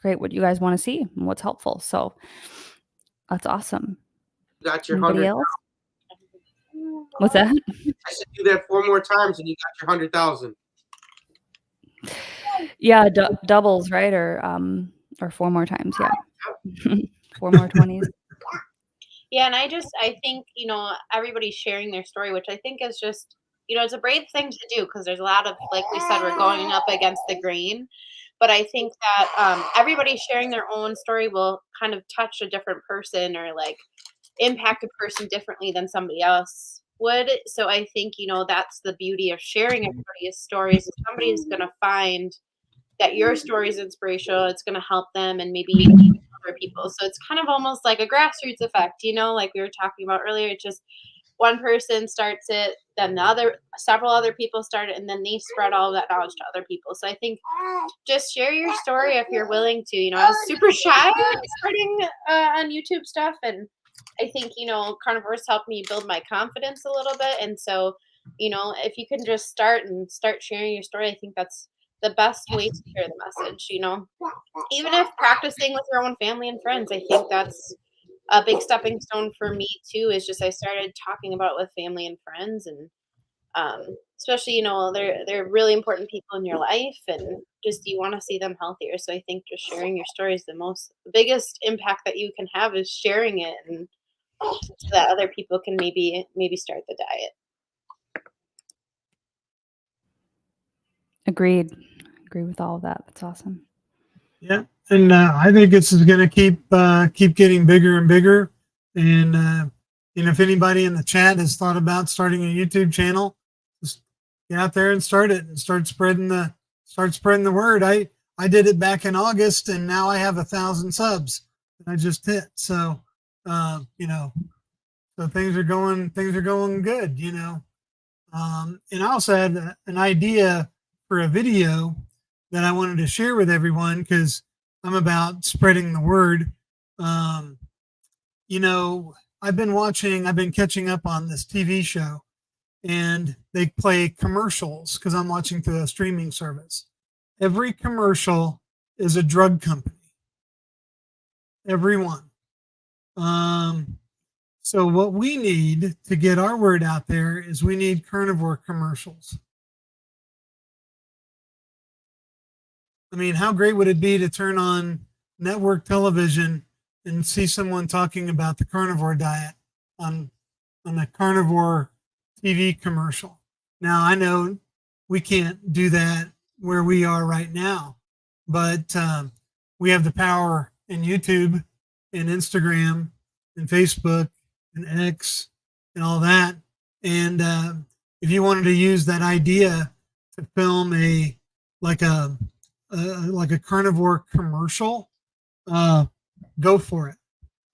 what you guys want to see and what's helpful. So that's awesome. You got your Anybody 100,000. else? What's that? I said do that 4 more times and you got your 100,000. Yeah, doubles, right? Or 4 more times. Yeah. 4 more 20s. Yeah, and I think, everybody's sharing their story, which I think is just, it's a brave thing to do, because there's a lot of, like we said, we're going up against the grain. But I think that everybody sharing their own story will kind of touch a different person, or like impact a person differently than somebody else would. So I think, that's the beauty of sharing everybody's stories. If somebody's going to find that your story is inspirational, it's going to help them, and maybe other people. So it's kind of almost like a grassroots effect, like we were talking about earlier. It's just one person starts it, then several other people start it, and then they spread all of that knowledge to other people. So I think just share your story if you're willing to. I was super shy starting on YouTube stuff, and I think, carnivores helped me build my confidence a little bit. And so, if you can just start sharing your story, I think that's the best way to share the message, even if practicing with your own family and friends. I think that's a big stepping stone for me too, is just I started talking about it with family and friends, and especially, they're really important people in your life, and just you want to see them healthier. So I think just sharing your story is the biggest impact that you can have, is sharing it, and so that other people can maybe start the diet. Agree with all of that. That's awesome. Yeah, and I think it's going to keep getting bigger and bigger. And if anybody in the chat has thought about starting a YouTube channel, just get out there and start it, and start spreading the word. I did it back in August, and now I have 1,000 subs that I just hit. So so things are going good. And I also had an idea for a video that I wanted to share with everyone, because I'm about spreading the word. I've been catching up on this TV show, and they play commercials because I'm watching through a streaming service. Every commercial is a drug company. Every one. So what we need to get our word out there is we need carnivore commercials. I mean, how great would it be to turn on network television and see someone talking about the carnivore diet on a carnivore TV commercial? Now, I know we can't do that where we are right now, but we have the power in YouTube and Instagram and Facebook and X and all that. And if you wanted to use that idea to film like a carnivore commercial, go for it.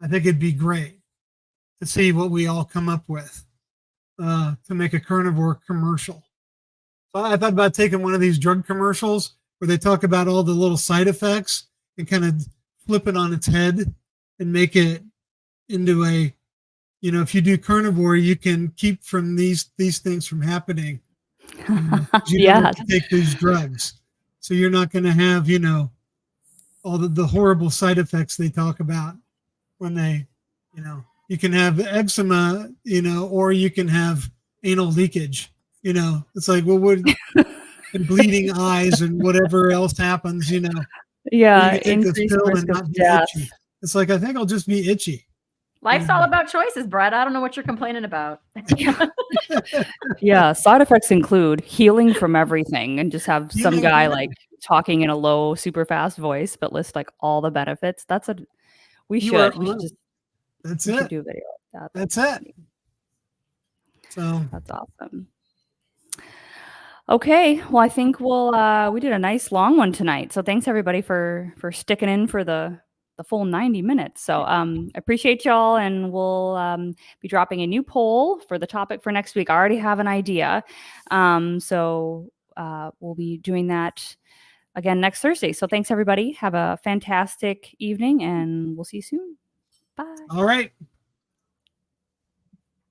I think it'd be great to see what we all come up with to make a carnivore commercial. So I thought about taking one of these drug commercials where they talk about all the little side effects and kind of flip it on its head and make it into a, you know, if you do carnivore, you can keep from these things from happening. You don't have to take these drugs. So you're not going to have, you know, all the horrible side effects they talk about when they, you know, you can have eczema, you know, or you can have anal leakage, you know. It's like, well, and bleeding eyes and whatever else happens, you know. Yeah, you can take this increased pill risk and of not be death. itchy. It's like, I think I'll just be itchy. Life's all about choices, Brett. I don't know what you're complaining about. Yeah, side effects include healing from everything, and just have some guy like talking in a low, super fast voice, but list like all the benefits. We should just That's we it. should do a video like that. That's it. So that's awesome. Okay, well, I think we did a nice long one tonight. So thanks everybody for sticking in for the full 90 minutes. So appreciate y'all, and we'll be dropping a new poll for the topic for next week. I already have an idea. So we'll be doing that again next Thursday. So thanks everybody. Have a fantastic evening, and we'll see you soon. Bye. all right.